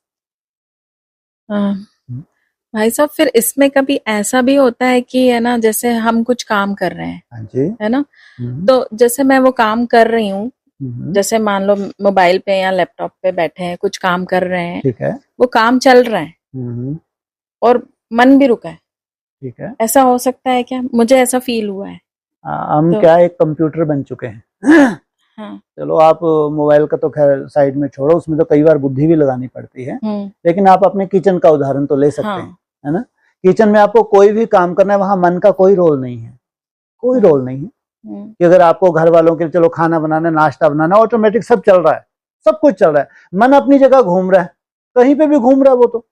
भाई साहब, फिर इसमें कभी ऐसा भी होता है कि है ना, जैसे हम कुछ काम कर रहे हैं, हाँ जी, है ना, तो जैसे मैं वो काम कर रही हूँ, जैसे मान लो मोबाइल पे या लैपटॉप पे बैठे हैं, कुछ काम कर रहे हैं, ठीक है, वो काम चल रहा है और मन भी रुका है, ठीक है। ऐसा हो सकता है क्या? मुझे ऐसा फील हुआ है। हम तो, क्या एक कंप्यूटर बन चुके हैं। हाँ, चलो आप मोबाइल का तो खैर साइड में छोड़ो, उसमें तो कई बार बुद्धि भी लगानी पड़ती है, लेकिन आप अपने किचन का उदाहरण तो ले सकते हैं, है ना। किचन में आपको कोई भी काम करना है, वहां मन का कोई रोल नहीं है, कोई रोल नहीं है। कि अगर आपको घर वालों के चलो खाना बनाना, नाश्ता बनाना, ऑटोमेटिक सब चल रहा है, सब कुछ चल रहा है, मन अपनी जगह घूम रहा है, कहीं पे भी घूम रहा है वो तो।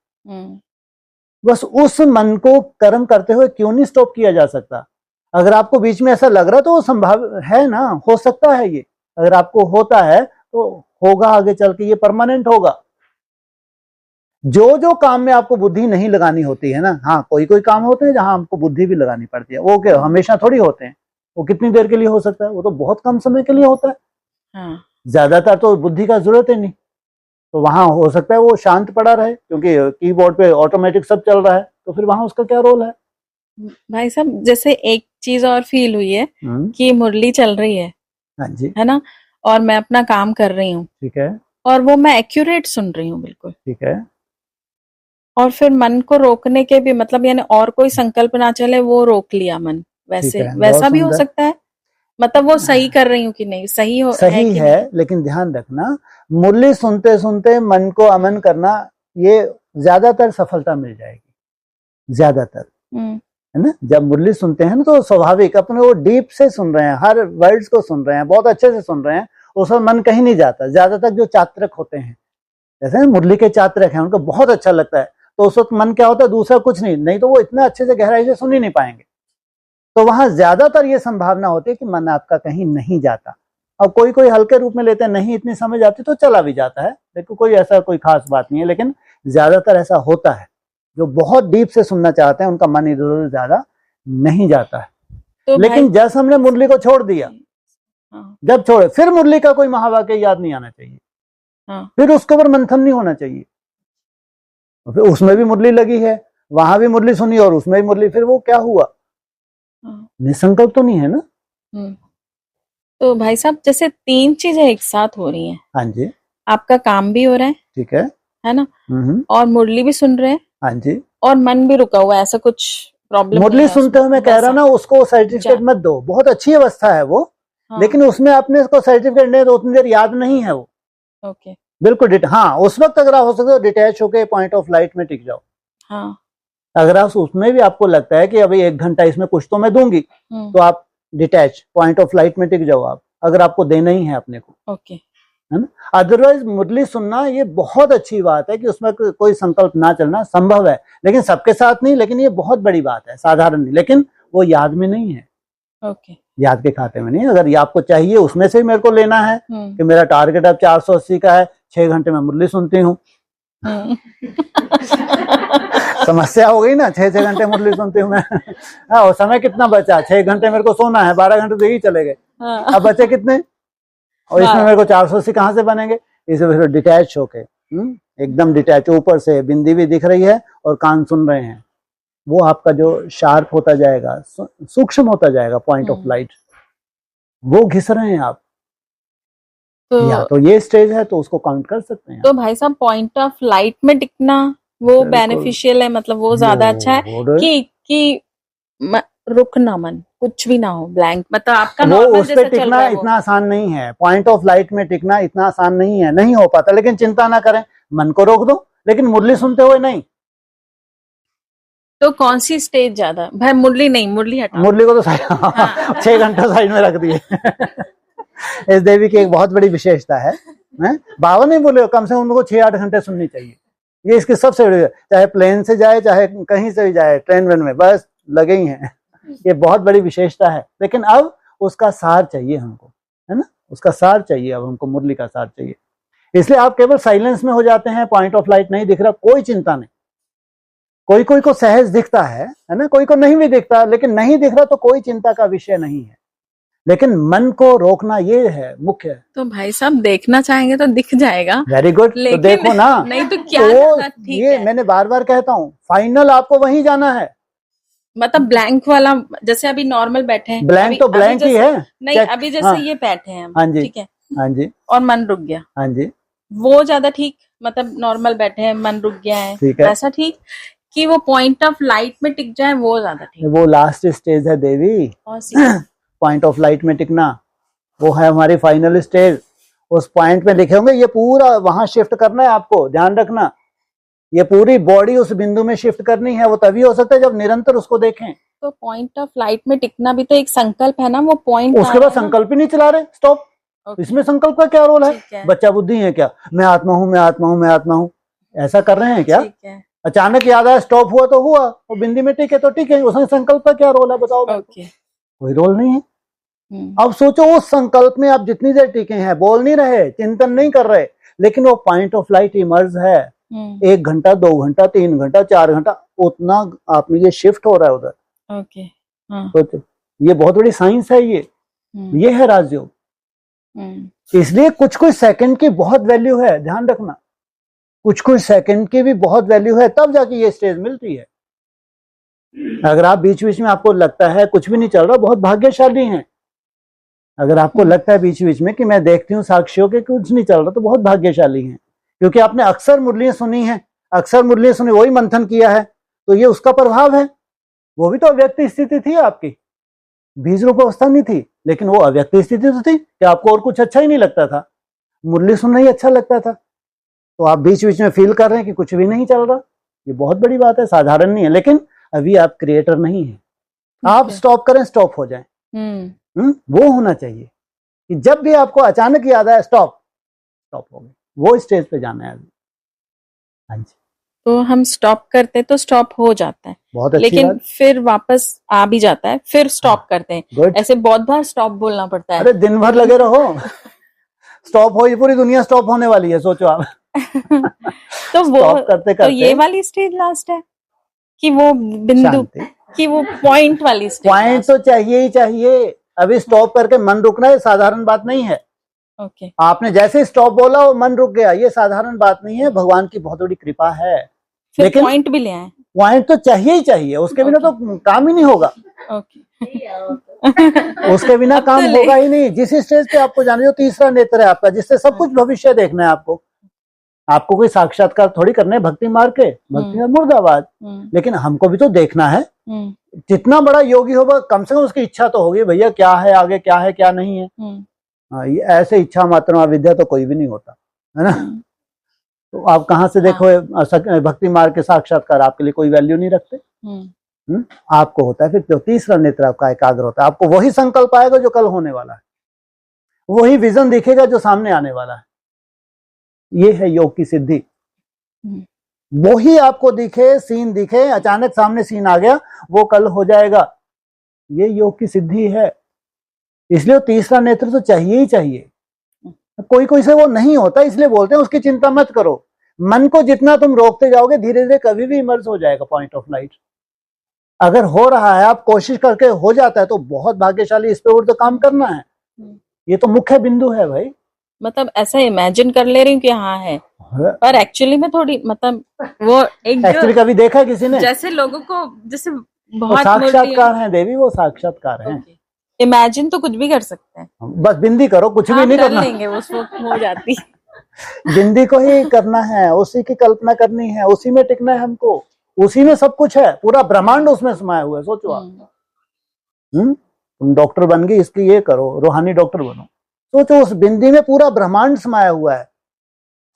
बस उस मन को कर्म करते हुए क्यों नहीं स्टॉप किया जा सकता? अगर आपको बीच में ऐसा लग रहा है तो वो संभव है ना, हो सकता है ये। अगर आपको होता है तो होगा, आगे चल के ये परमानेंट होगा। जो जो काम में आपको बुद्धि नहीं लगानी होती है ना, हाँ कोई कोई काम होते हैं जहां आपको बुद्धि भी लगानी पड़ती है, वो क्या हमेशा थोड़ी होते हैं, वो कितनी देर के लिए हो सकता है, वो तो बहुत कम समय के लिए होता है। हाँ। ज्यादातर तो बुद्धि का जरूरत ही नहीं, तो वहां हो सकता है वो शांत पड़ा रहे, क्योंकि कीबोर्ड पे ऑटोमेटिक सब चल रहा है, तो फिर वहां उसका क्या रोल है? भाई साहब, जैसे एक चीज और फील हुई है कि मुरली चल रही है, हाँ जी, है ना, और मैं अपना काम कर रही हूँ, ठीक है, और वो मैं एक्यूरेट सुन रही हूँ बिल्कुल, ठीक है। और फिर मन को रोकने के भी मतलब, यानी और कोई संकल्प ना चले, वो रोक लिया मन, वैसे वैसा भी हो सकता है। मतलब वो सही कर रही हूँ कि नहीं, सही हो, सही है, लेकिन ध्यान रखना, मुरली सुनते सुनते मन को अमन करना, ये ज्यादातर सफलता मिल जाएगी, ज्यादातर, है ना। जब मुरली सुनते हैं ना तो स्वाभाविक अपने वो डीप से सुन रहे हैं, हर वर्ड्स को सुन रहे हैं, बहुत अच्छे से सुन रहे हैं, उसमें मन कहीं नहीं जाता। ज्यादातर जो चात्रक होते हैं, जैसे मुरली के चात्रक हैं, उनको बहुत अच्छा लगता है, तो उस वक्त मन क्या होता है, दूसरा कुछ नहीं तो वो इतना अच्छे से गहराई से सुन ही नहीं पाएंगे। तो वहां ज्यादातर ये संभावना होती है कि मन आपका कहीं नहीं जाता। और कोई कोई हल्के रूप में लेते हैं, नहीं इतनी समझ आती तो चला भी जाता है, लेकिन कोई ऐसा कोई खास बात नहीं है। लेकिन ज्यादातर ऐसा होता है, जो बहुत डीप से सुनना चाहते हैं उनका मन इधर उधर ज्यादा नहीं जाता है। तो लेकिन जैसे हमने मुरली को छोड़ दिया, जब छोड़े फिर मुरली का कोई महावाक्य याद नहीं आना चाहिए, फिर उसके ऊपर मंथन नहीं होना चाहिए। फिर उसमें भी मुरली लगी है, वहां भी मुरली सुनी और उसमें भी मुरली, फिर वो क्या हुआ? निसंकल्प तो नहीं है ना। तो भाई साहब, जैसे 3 चीजें एक साथ हो रही हैं। हाँ जी, आपका काम भी हो रहा है, ठीक है ना, और मुरली भी सुन रहे हैं, हाँ जी, और मन भी रुका हुआ है, ऐसा कुछ प्रॉब्लम? मुरली सुनते हुए मैं कह रहा ना, उसको सर्टिफिकेट मत दो, बहुत अच्छी अवस्था है वो, लेकिन उसमें अपने इसको सर्टिफिकेट नहीं तो उतनी देर याद नहीं है वो। ओके, बिल्कुल हाँ, उस वक्त अगर आप हो सकते हो डिटैच होके पॉइंट ऑफ लाइट में टिक जाओ। हाँ, अगर आप उसमें भी आपको लगता है कि अभी 1 घंटा इसमें कुछ तो मैं दूंगी, तो आप डिटैच पॉइंट ऑफ लाइट में टिक जाओ आप, अगर आपको देना ही है अपने को। ओके, है ना। अदरवाइज मुरली सुनना ये बहुत अच्छी बात है कि उसमें कोई संकल्प ना चलना संभव है, लेकिन सबके साथ नहीं, लेकिन ये बहुत बड़ी बात है, साधारण नहीं, लेकिन वो याद में नहीं है, ओके। याद के खाते में नहीं। अगर ये आपको चाहिए उसमें से ही मेरे को लेना है कि मेरा टारगेट अब 480 का है, 6 घंटे में मुरली सुनती हूँ, समस्या हो गई ना, 6 घंटे मुरली सुनती हूँ मैं। हाँ, और समय कितना बचा, 6 घंटे मेरे को सोना है, 12 घंटे तो यही चले गए, अब बचे कितने, और इसमें मेरे को 480 कहाँ से बनेंगे। इसे फिर डिटैच होके एकदम डिटैच, ऊपर से बिंदी भी दिख रही है और कान सुन रहे हैं, वो आपका जो शार्प होता जाएगा, सूक्ष्म होता जाएगा, पॉइंट ऑफ लाइट, वो घिस रहे हैं आप। तो या तो ये स्टेज है तो उसको काउंट कर सकते हैं। तो भाई साहब पॉइंट ऑफ लाइट में टिकना वो बेनिफिशियल है, मतलब वो ज्यादा अच्छा है कि रुकना, मन कुछ भी ना हो, ब्लैंक, मतलब आपका वो नॉर्मल उस पे जैसा चल टिकना रहा है इतना आसान नहीं है, पॉइंट ऑफ लाइट में टिकना इतना आसान नहीं है, नहीं हो पाता। लेकिन चिंता ना करें, मन को रोक दो, लेकिन मुरली सुनते हुए नहीं। तो कौन सी स्टेज ज्यादा भाई, मुरली नहीं, मुरली हटाओ, मुरली को तो 6 घंटे साइड में रख दिए। इस देवी की एक बहुत बड़ी विशेषता है, बाबा नहीं बोले कम से कम उनको 6-8 घंटे सुननी चाहिए, ये इसकी सबसे बड़ी, चाहे प्लेन से जाए चाहे कहीं से भी जाए, ट्रेन वेन में, बस लगे ही हैं, ये बहुत बड़ी विशेषता है। लेकिन अब उसका सार चाहिए हमको, है ना, उसका सार चाहिए, अब हमको मुरली का सार चाहिए। इसलिए आप केवल साइलेंस में हो जाते हैं, पॉइंट ऑफ लाइट नहीं दिख रहा, कोई चिंता नहीं। कोई कोई को सहज दिखता है ना, कोई को नहीं भी दिखता, लेकिन नहीं दिख रहा तो कोई चिंता का विषय नहीं है, लेकिन मन को रोकना ये है मुख्य। तो भाई साहब देखना चाहेंगे तो दिख जाएगा। वेरी गुड, तो देखो ना, नहीं तो क्या तो ठीक ये है। मैंने बार बार कहता हूँ, फाइनल आपको वहीं जाना है। मतलब ब्लैंक वाला, जैसे अभी नॉर्मल बैठे हैं, ब्लैंक तो ब्लैंक ही है, नहीं अभी जैसे ये बैठे हैं हम, हाँ जी, ठीक है, हाँ जी, और मन रुक गया, हाँ जी, वो ज्यादा ठीक, मतलब नॉर्मल बैठे हैं, मन रुक गया है, ठीक है, ऐसा ठीक, कि वो पॉइंट ऑफ लाइट में टिक जाए, वो ज्यादा ठीक। वो लास्ट स्टेज है देवी, और पॉइंट ऑफ लाइट में टिकना, वो है हमारी फाइनल स्टेज। उस पॉइंट में लिखे होंगे, ये पूरा वहां शिफ्ट करना है आपको, ध्यान रखना, ये पूरी बॉडी उस बिंदु में शिफ्ट करनी है। वो तभी हो सकता है जब निरंतर उसको देखें। तो पॉइंट ऑफ लाइट में टिकना भी तो एक संकल्प है ना, वो पॉइंट उसके बाद संकल्प ही नहीं चला रहे, स्टॉप। इसमें संकल्प का क्या रोल है? बच्चा बुद्धि है क्या, मैं आत्मा हूं, मैं आत्मा हूं, मैं आत्मा हूं, ऐसा कर रहे हैं क्या? अचानक याद आया, स्टॉप हुआ तो हुआ, वो बिंदी में टिके तो टिके, उसमें संकल्प का क्या रोल है बताओ? कोई रोल नहीं है। अब सोचो, उस संकल्प में आप जितनी देर टिके हैं, बोल नहीं रहे, चिंतन नहीं कर रहे, लेकिन वो पॉइंट ऑफ लाइट इमर्ज है, 1 घंटा, 2 घंटा, 3 घंटा, 4 घंटा, उतना आप में ये शिफ्ट हो रहा है उधर। सोचो, ये बहुत बड़ी साइंस है, ये है राजयोग। इसलिए कुछ कुछ सेकंड की बहुत वैल्यू है, ध्यान रखना, कुछ कुछ सेकंड की भी बहुत वैल्यू है, तब जाके ये स्टेज मिलती है। अगर आप बीच बीच में आपको लगता है कुछ भी नहीं चल रहा, बहुत भाग्यशाली हैं। अगर आपको लगता है बीच बीच में कि मैं देखती हूँ साक्षियों के कुछ नहीं चल रहा, तो बहुत भाग्यशाली हैं, क्योंकि आपने अक्सर मुरलियां सुनी हैं, अक्सर मुरलियां सुनी, वही मंथन किया है, तो ये उसका प्रभाव है। वो भी तो अव्यक्त स्थिति थी आपकी, बीज रूप अवस्था नहीं थी, लेकिन वो अव्यक्त स्थिति तो थी कि आपको और कुछ अच्छा ही नहीं लगता था, मुरली सुनना ही अच्छा लगता था। तो आप बीच बीच में फील कर रहे हैं कि कुछ भी नहीं चल रहा, ये बहुत बड़ी बात है, साधारण नहीं है। लेकिन अभी आप क्रिएटर नहीं है, आप स्टॉप करें, स्टॉप हो जाए, वो होना चाहिए कि जब भी आपको अचानक याद आया, स्टॉप हो गए, वो स्टेज पे जाना है अभी। हाँ जी, तो हम स्टॉप करते तो स्टॉप हो जाता है, बहुत अच्छी लेकिन बात। फिर वापस आ भी जाता है, फिर स्टॉप करते हैं, ऐसे बहुत बार स्टॉप बोलना पड़ता है। अरे दिन भर लगे रहो, स्टॉप हो, ये पूरी दुनिया स्टॉप होने वाली है, सोचो आप। तो वो करते तो ये वाली स्टेज लास्ट है कि वो बिंदु, कि वो पॉइंट वाली स्टेज? पॉइंट तो चाहिए ही चाहिए। अभी स्टॉप करके मन रुकना है, साधारण बात नहीं है। ओके, आपने जैसे स्टॉप बोला, वो मन रुक गया, ये साधारण बात नहीं है, भगवान की बहुत बड़ी कृपा है। लेकिन पॉइंट भी ले आए, पॉइंट तो चाहिए ही चाहिए, उसके बिना तो काम ही नहीं होगा। उसके बिना काम होगा ही नहीं। जिस स्टेज पे आपको जाना, जो तीसरा नेत्र है आपका, जिससे सब कुछ भविष्य देखना है आपको कोई साक्षात्कार थोड़ी करने भक्ति मार्ग के, भक्ति मार्ग मुर्दाबाद, लेकिन हमको भी तो देखना है। जितना बड़ा योगी होगा, कम से कम उसकी इच्छा तो होगी, भैया क्या है आगे, क्या है क्या नहीं है। ये ऐसे इच्छा मात्र अविद्या तो कोई भी नहीं होता, है ना। तो आप कहाँ से देखो, भक्ति मार्ग के साक्षात्कार आपके लिए कोई वैल्यू नहीं रखते। आपको होता है फिर तो तीसरा नेत्र आपका एकाग्र होता है, आपको वही संकल्प आएगा जो कल होने वाला है, वही विजन दिखेगा जो सामने आने वाला है। ये है योग की सिद्धि। वो ही आपको दिखे, सीन दिखे, अचानक सामने सीन आ गया, वो कल हो जाएगा, ये योग की सिद्धि है। इसलिए तीसरा नेत्र तो चाहिए ही चाहिए। कोई कोई से वो नहीं होता, इसलिए बोलते हैं उसकी चिंता मत करो। मन को जितना तुम रोकते जाओगे धीरे धीरे कभी भी इमर्ज हो जाएगा पॉइंट ऑफ लाइट। अगर हो रहा है, आप कोशिश करके हो जाता है तो बहुत भाग्यशाली, इस पे और तो काम करना है। ये तो मुख्य बिंदु है भाई। मतलब ऐसा इमेजिन कर ले रही हूँ कि हाँ है, पर एक्चुअली में थोड़ी मतलब वो एक एक्चुअली कभी देखा है किसी ने? जैसे लोगों को जैसे वो बहुत साक्षात्कार है देवी, वो साक्षात्कार है। इमेजिन तो कुछ भी कर सकते हैं, बस बिंदी करो, कुछ भी नहीं कर करना, लेंगे उस वक्त हो जाती। बिंदी को ही करना है, उसी की कल्पना करनी है, उसी में टिकना है हमको, उसी में सब कुछ है, पूरा ब्रह्मांड उसमें समाया हुआ है। सोचो आप, तुम डॉक्टर बन गई, इसकी ये करो, रूहानी डॉक्टर बनो। सोचो उस बिंदी में पूरा ब्रह्मांड समाया हुआ है,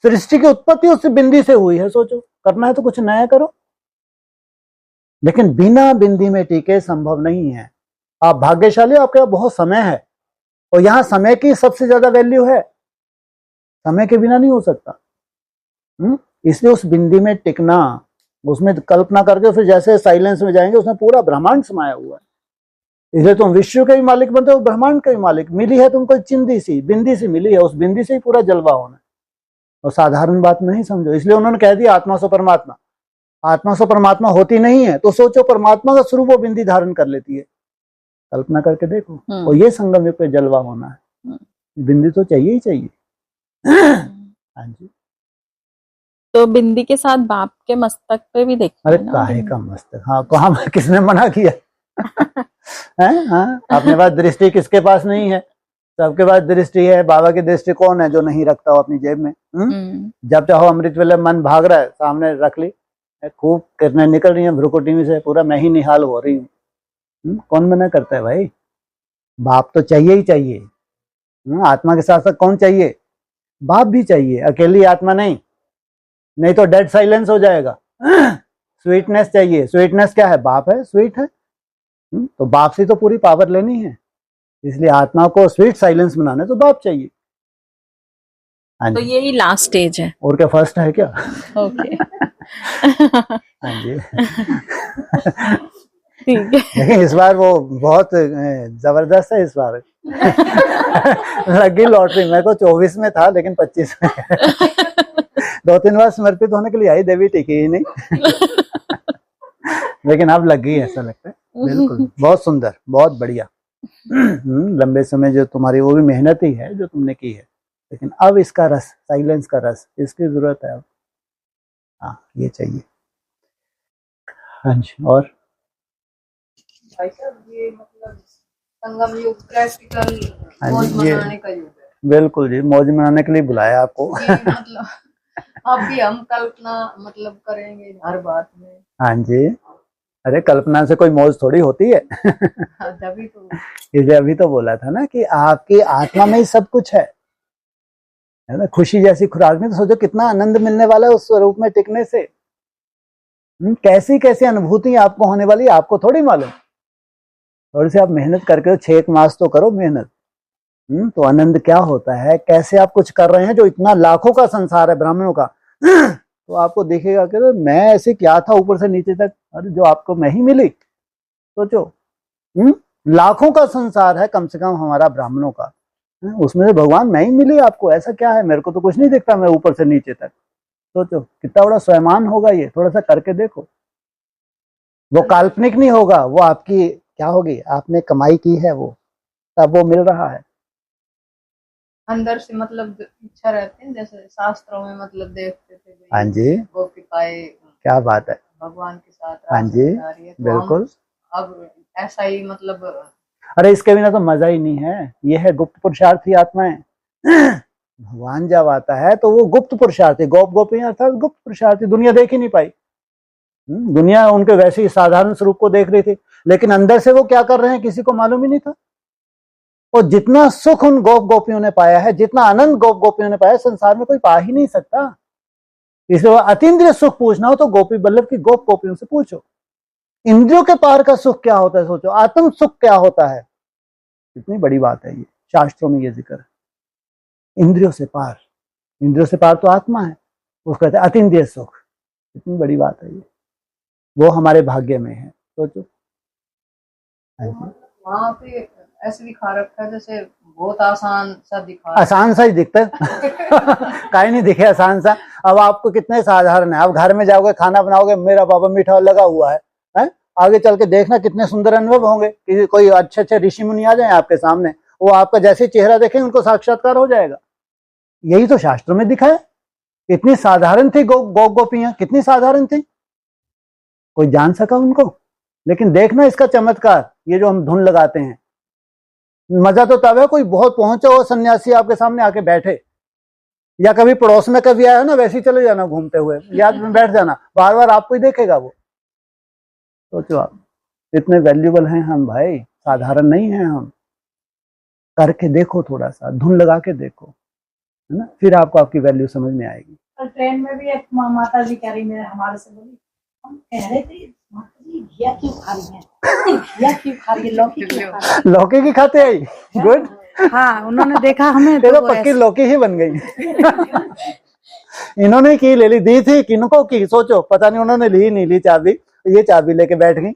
सृष्टि की उत्पत्ति उस बिंदी से हुई है। सोचो, करना है तो कुछ नया करो, लेकिन बिना बिंदी में टिके संभव नहीं है। आप भाग्यशाली हो, आपके पास बहुत समय है, और यहाँ समय की सबसे ज्यादा वैल्यू है, समय के बिना नहीं हो सकता। इसलिए उस बिंदी में टिकना, उसमें कल्पना करके फिर जैसे साइलेंस में जाएंगे, उसमें पूरा ब्रह्मांड समाया हुआ है। इसलिए तुम विश्व के भी मालिक बनते हो, ब्रह्मांड के भी मालिक। मिली है तुमको चिंदी सी, बिंदी सी मिली है, उस बिंदी से ही पूरा जलवा होना है, और साधारण बात नहीं समझो। इसलिए उन्होंने कह दिया आत्मा सो परमात्मा। आत्मा सो परमात्मा होती नहीं है, तो सोचो परमात्मा का स्वरूप वो बिंदी धारण कर लेती है। कल्पना करके देखो, और ये संगम युग पे जलवा होना है, बिंदी तो चाहिए ही चाहिए। हाँ जी। तो बिंदी के साथ बाप के मस्तक पे भी देखना। अरे काहे का मस्तक? हाँ, कहाँ किसने मना किया? हाँ, अपने पास दृष्टि किसके पास नहीं है? सबके पास दृष्टि है। बाबा की दृष्टि कौन है जो नहीं रखता हो अपनी जेब में? जब चाहो अमृत वेले मन भाग रहा है, सामने रख ली, खूब किरणें निकल रही है भ्रुकुटी में से, पूरा मैं ही निहाल हो रही हूँ। कौन मना करता है भाई? बाप तो चाहिए ही चाहिए। आत्मा के साथ साथ कौन चाहिए? बाप भी चाहिए, अकेली आत्मा नहीं, नहीं तो डेड साइलेंस हो जाएगा। स्वीटनेस चाहिए। स्वीटनेस क्या है? बाप है, स्वीट है। तो बाप से तो पूरी पावर लेनी है, इसलिए आत्मा को स्वीट साइलेंस बनाना है तो बाप चाहिए। तो यही लास्ट स्टेज है, और क्या फर्स्ट है क्या? ओके। हाँ जी। ठीक है। लेकिन इस बार वो बहुत जबरदस्त है। इस बार लगी लॉटरी। मेरे को 24 में था, लेकिन 25 में 2-3 बार समर्पित होने के लिए आई, देवी टिकी ही नहीं। लेकिन अब लग गई, ऐसा लगता है। बिल्कुल, बहुत सुंदर, बहुत बढ़िया। लंबे समय जो तुम्हारी वो भी मेहनत ही है जो तुमने की है, लेकिन अब इसका रस, साइलेंस का रस, इसकी जरूरत है अब। हाँ, ये चाहिए। हाँ जी। और भाई साहब, ये मतलब संगम युग प्रैक्टिकल मौज मनाने का युग है। बिल्कुल जी, मौज मनाने के लिए बुलाया आपको। मतलब अभी हम कल्पना मतलब करेंगे हर बात में। हाँ जी। अरे कल्पना से कोई मौज थोड़ी होती है। तभी तो इसलिए अभी तो बोला था ना कि आपकी आत्मा में ही सब कुछ है ना। खुशी जैसी खुराक में तो सोचो कितना आनंद मिलने वाला है उस स्वरूप में टिकने से। कैसी कैसी अनुभूति आपको होने वाली, आपको थोड़ी मालूम। थोड़ी सी आप मेहनत करके 6 मास तो करो मेहनत, तो आनंद क्या होता है, कैसे आप कुछ कर रहे हैं। जो इतना लाखों का संसार है ब्राह्मणों का, तो आपको दिखेगा कि मैं ऐसे क्या था ऊपर से नीचे तक। अरे जो आपको मैं ही मिली, सोचो। लाखों का संसार है कम से कम हमारा ब्राह्मणों का, उसमें से भगवान मैं ही मिली आपको। ऐसा क्या है? मेरे को तो कुछ नहीं दिखता, मैं ऊपर से नीचे तक। सोचो कितना बड़ा स्वयमान होगा ये, थोड़ा सा करके देखो। वो काल्पनिक नहीं होगा, वो आपकी क्या होगी, आपने कमाई की है, वो तब वो मिल रहा है। अंदर से मतलब इच्छा रहती है, जैसे शास्त्रों में मतलब देखते थे। हाँ जी, गोपिकाएं क्या बात है, भगवान के साथ। हाँ जी, तो बिल्कुल। अब ऐसा ही मतलब, अरे इसके बिना तो मजा ही नहीं है। ये है गुप्त पुरुषार्थी आत्माएं। भगवान जब आता है तो वो गुप्त पुरुषार्थी, गोप गोपियां अर्थात गुप्त पुरुषार्थी, दुनिया देख ही नहीं पाई। दुनिया उनके वैसे ही साधारण स्वरूप को देख रही थी, लेकिन अंदर से वो क्या कर रहे हैं किसी को मालूम ही नहीं था। और जितना सुख उन गोप गोपियों ने पाया है, जितना आनंद गोप गोपियों ने पाया, संसार में कोई पा ही नहीं सकता। इसलिए अतीन्द्रिय सुख पूछना हो तो गोपी बल्लभ की गोप गोपियों से पूछो। इंद्रियों के पार का सुख क्या होता है, सोचो। आत्म सुख क्या होता है, कितनी बड़ी बात है ये। शास्त्रों में ये जिक्र है, इंद्रियों से पार। इंद्रियों से पार तो आत्मा है, उसको कहते हैं अतीन्द्रिय सुख। कितनी बड़ी बात है ये, वो हमारे भाग्य में है। सोचो। हाँ जी। वहाँ पे ऐसे दिखा रखा है जैसे बहुत आसान सा दिखा रहा है। आसान सा ही दिखता है काहे नहीं दिखे आसान सा। अब आपको कितने साधारण है, आप घर में जाओगे खाना बनाओगे, मेरा बाबा मीठा लगा हुआ है, आगे चल के देखना कितने सुंदर अनुभव होंगे कि कोई अच्छे अच्छे ऋषि मुनि आ जाए आपके सामने, वो आपका जैसे चेहरा देखें उनको साक्षात्कार हो जाएगा। यही तो शास्त्र में दिखा है। कितनी साधारण थी गोपियां, कितनी साधारण थी, कोई जान सका उनको? लेकिन देखना इसका चमत्कार, ये जो हम धुन लगाते हैं, मजा तो तब है कोई बहुत पहुंचा हो सन्यासी आपके सामने आके बैठे, या कभी पड़ोस में कभी आया ना, वैसे ही चले जाना घूमते हुए, याद में बैठ जाना, बार बार आपको ही देखेगा वो। सोचो आप, इतने वैल्यूबल हैं हम भाई, साधारण नहीं हैं हम। करके देखो, थोड़ा सा धुन लगा के देखो, है ना, फिर आपको आपकी वैल्यू समझ में आएगी। और ट्रेन में भी एक माता जी कह रही, मेरे हमारे से बोली, हम कह रहे थे माता जी घिया क्यों खा रही हैं, घिया क्यों खा रही है, लौकी क्यों खा रही लौकी की खाते आई, गुड। है? हाँ, उन्होंने देखा हमें तो वो पक्की ऐसे- लौकी ही बन गई इन्होंने की ले ली, दी थी किनको की, सोचो, पता नहीं उन्होंने ली नहीं ली चाबी, ये चाबी लेके बैठ गई।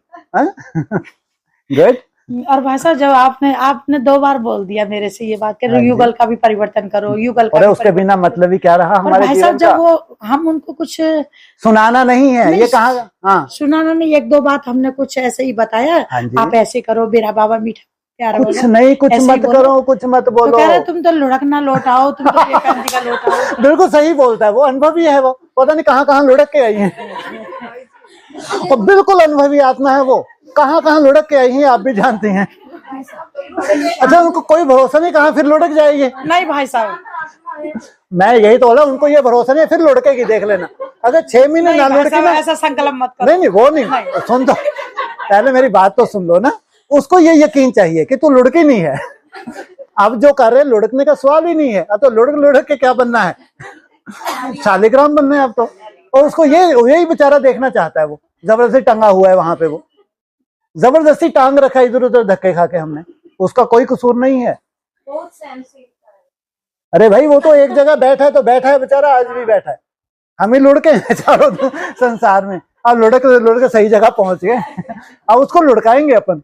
गुड। और भाई साहब, जब आपने 2 बार बोल दिया मेरे से ये बात कर, हाँ जी। युगल का भी परिवर्तन करो, युगल का और भी उसके परिवर्तन बिना मतलब ही क्या रहा करो। और हमारे भाई साहब, जीवन जब का? वो हम उनको कुछ सुनाना नहीं है, नहीं, ये कहा। हाँ सुनाना नहीं, 1-2 बात हमने कुछ ऐसे ही बताया, हाँ जी। आप ऐसे करो, मेरा बाबा मीठा प्यारा कुछ बोलो, नहीं, कुछ ऐसे ही मत बोलो। करो, कुछ मत तो बोलो। कह रहे तुम तो लुढ़कना लौटाओ, तुम तो विवेकानंद जी का लौटाओ। बिल्कुल सही बोलता है, वो अनुभवी है, वो पता नहीं कहाँ कहाँ लुढ़क के आई है और बिल्कुल अनुभवी आत्मा है वो, कहाँ कहाँ लुढ़क के आई है आप भी जानते हैं। अच्छा, उनको कोई भरोसा नहीं कहाँ फिर लुढ़क जाएगी। नहीं भाई साहब, मैं यही तो बोला, उनको ये भरोसा नहीं, फिर लुढ़केगी, देख लेना। अगर 6 महीने ना नहीं भाई लुढ़की साहब, ना, ऐसा संकल्प मत करो। नहीं नहीं वो नहीं, सुन तो, पहले मेरी बात तो सुन लो ना। उसको ये यकीन चाहिए कि तू लुढ़की नहीं है। अब जो कर रहे हैं, लुढ़कने का सवाल ही नहीं है। अब तो लुढ़क लुढ़क के क्या बनना है, शालिग्राम बनना है अब तो। और उसको यही बेचारा देखना चाहता है, वो जबरदस्ती टंगा हुआ है वहां पे, वो जबरदस्ती टांग रखा है इधर उधर धक्के खा के हमने, उसका कोई कसूर नहीं है। अरे भाई, वो तो एक जगह बैठा है तो बैठा है बेचारा, आज भी बैठा है। हम ही लुढ़के हैं चारों संसार में। अब लुढ़क लुढ़क सही जगह पहुंच गए, अब उसको लुढ़काएंगे अपन।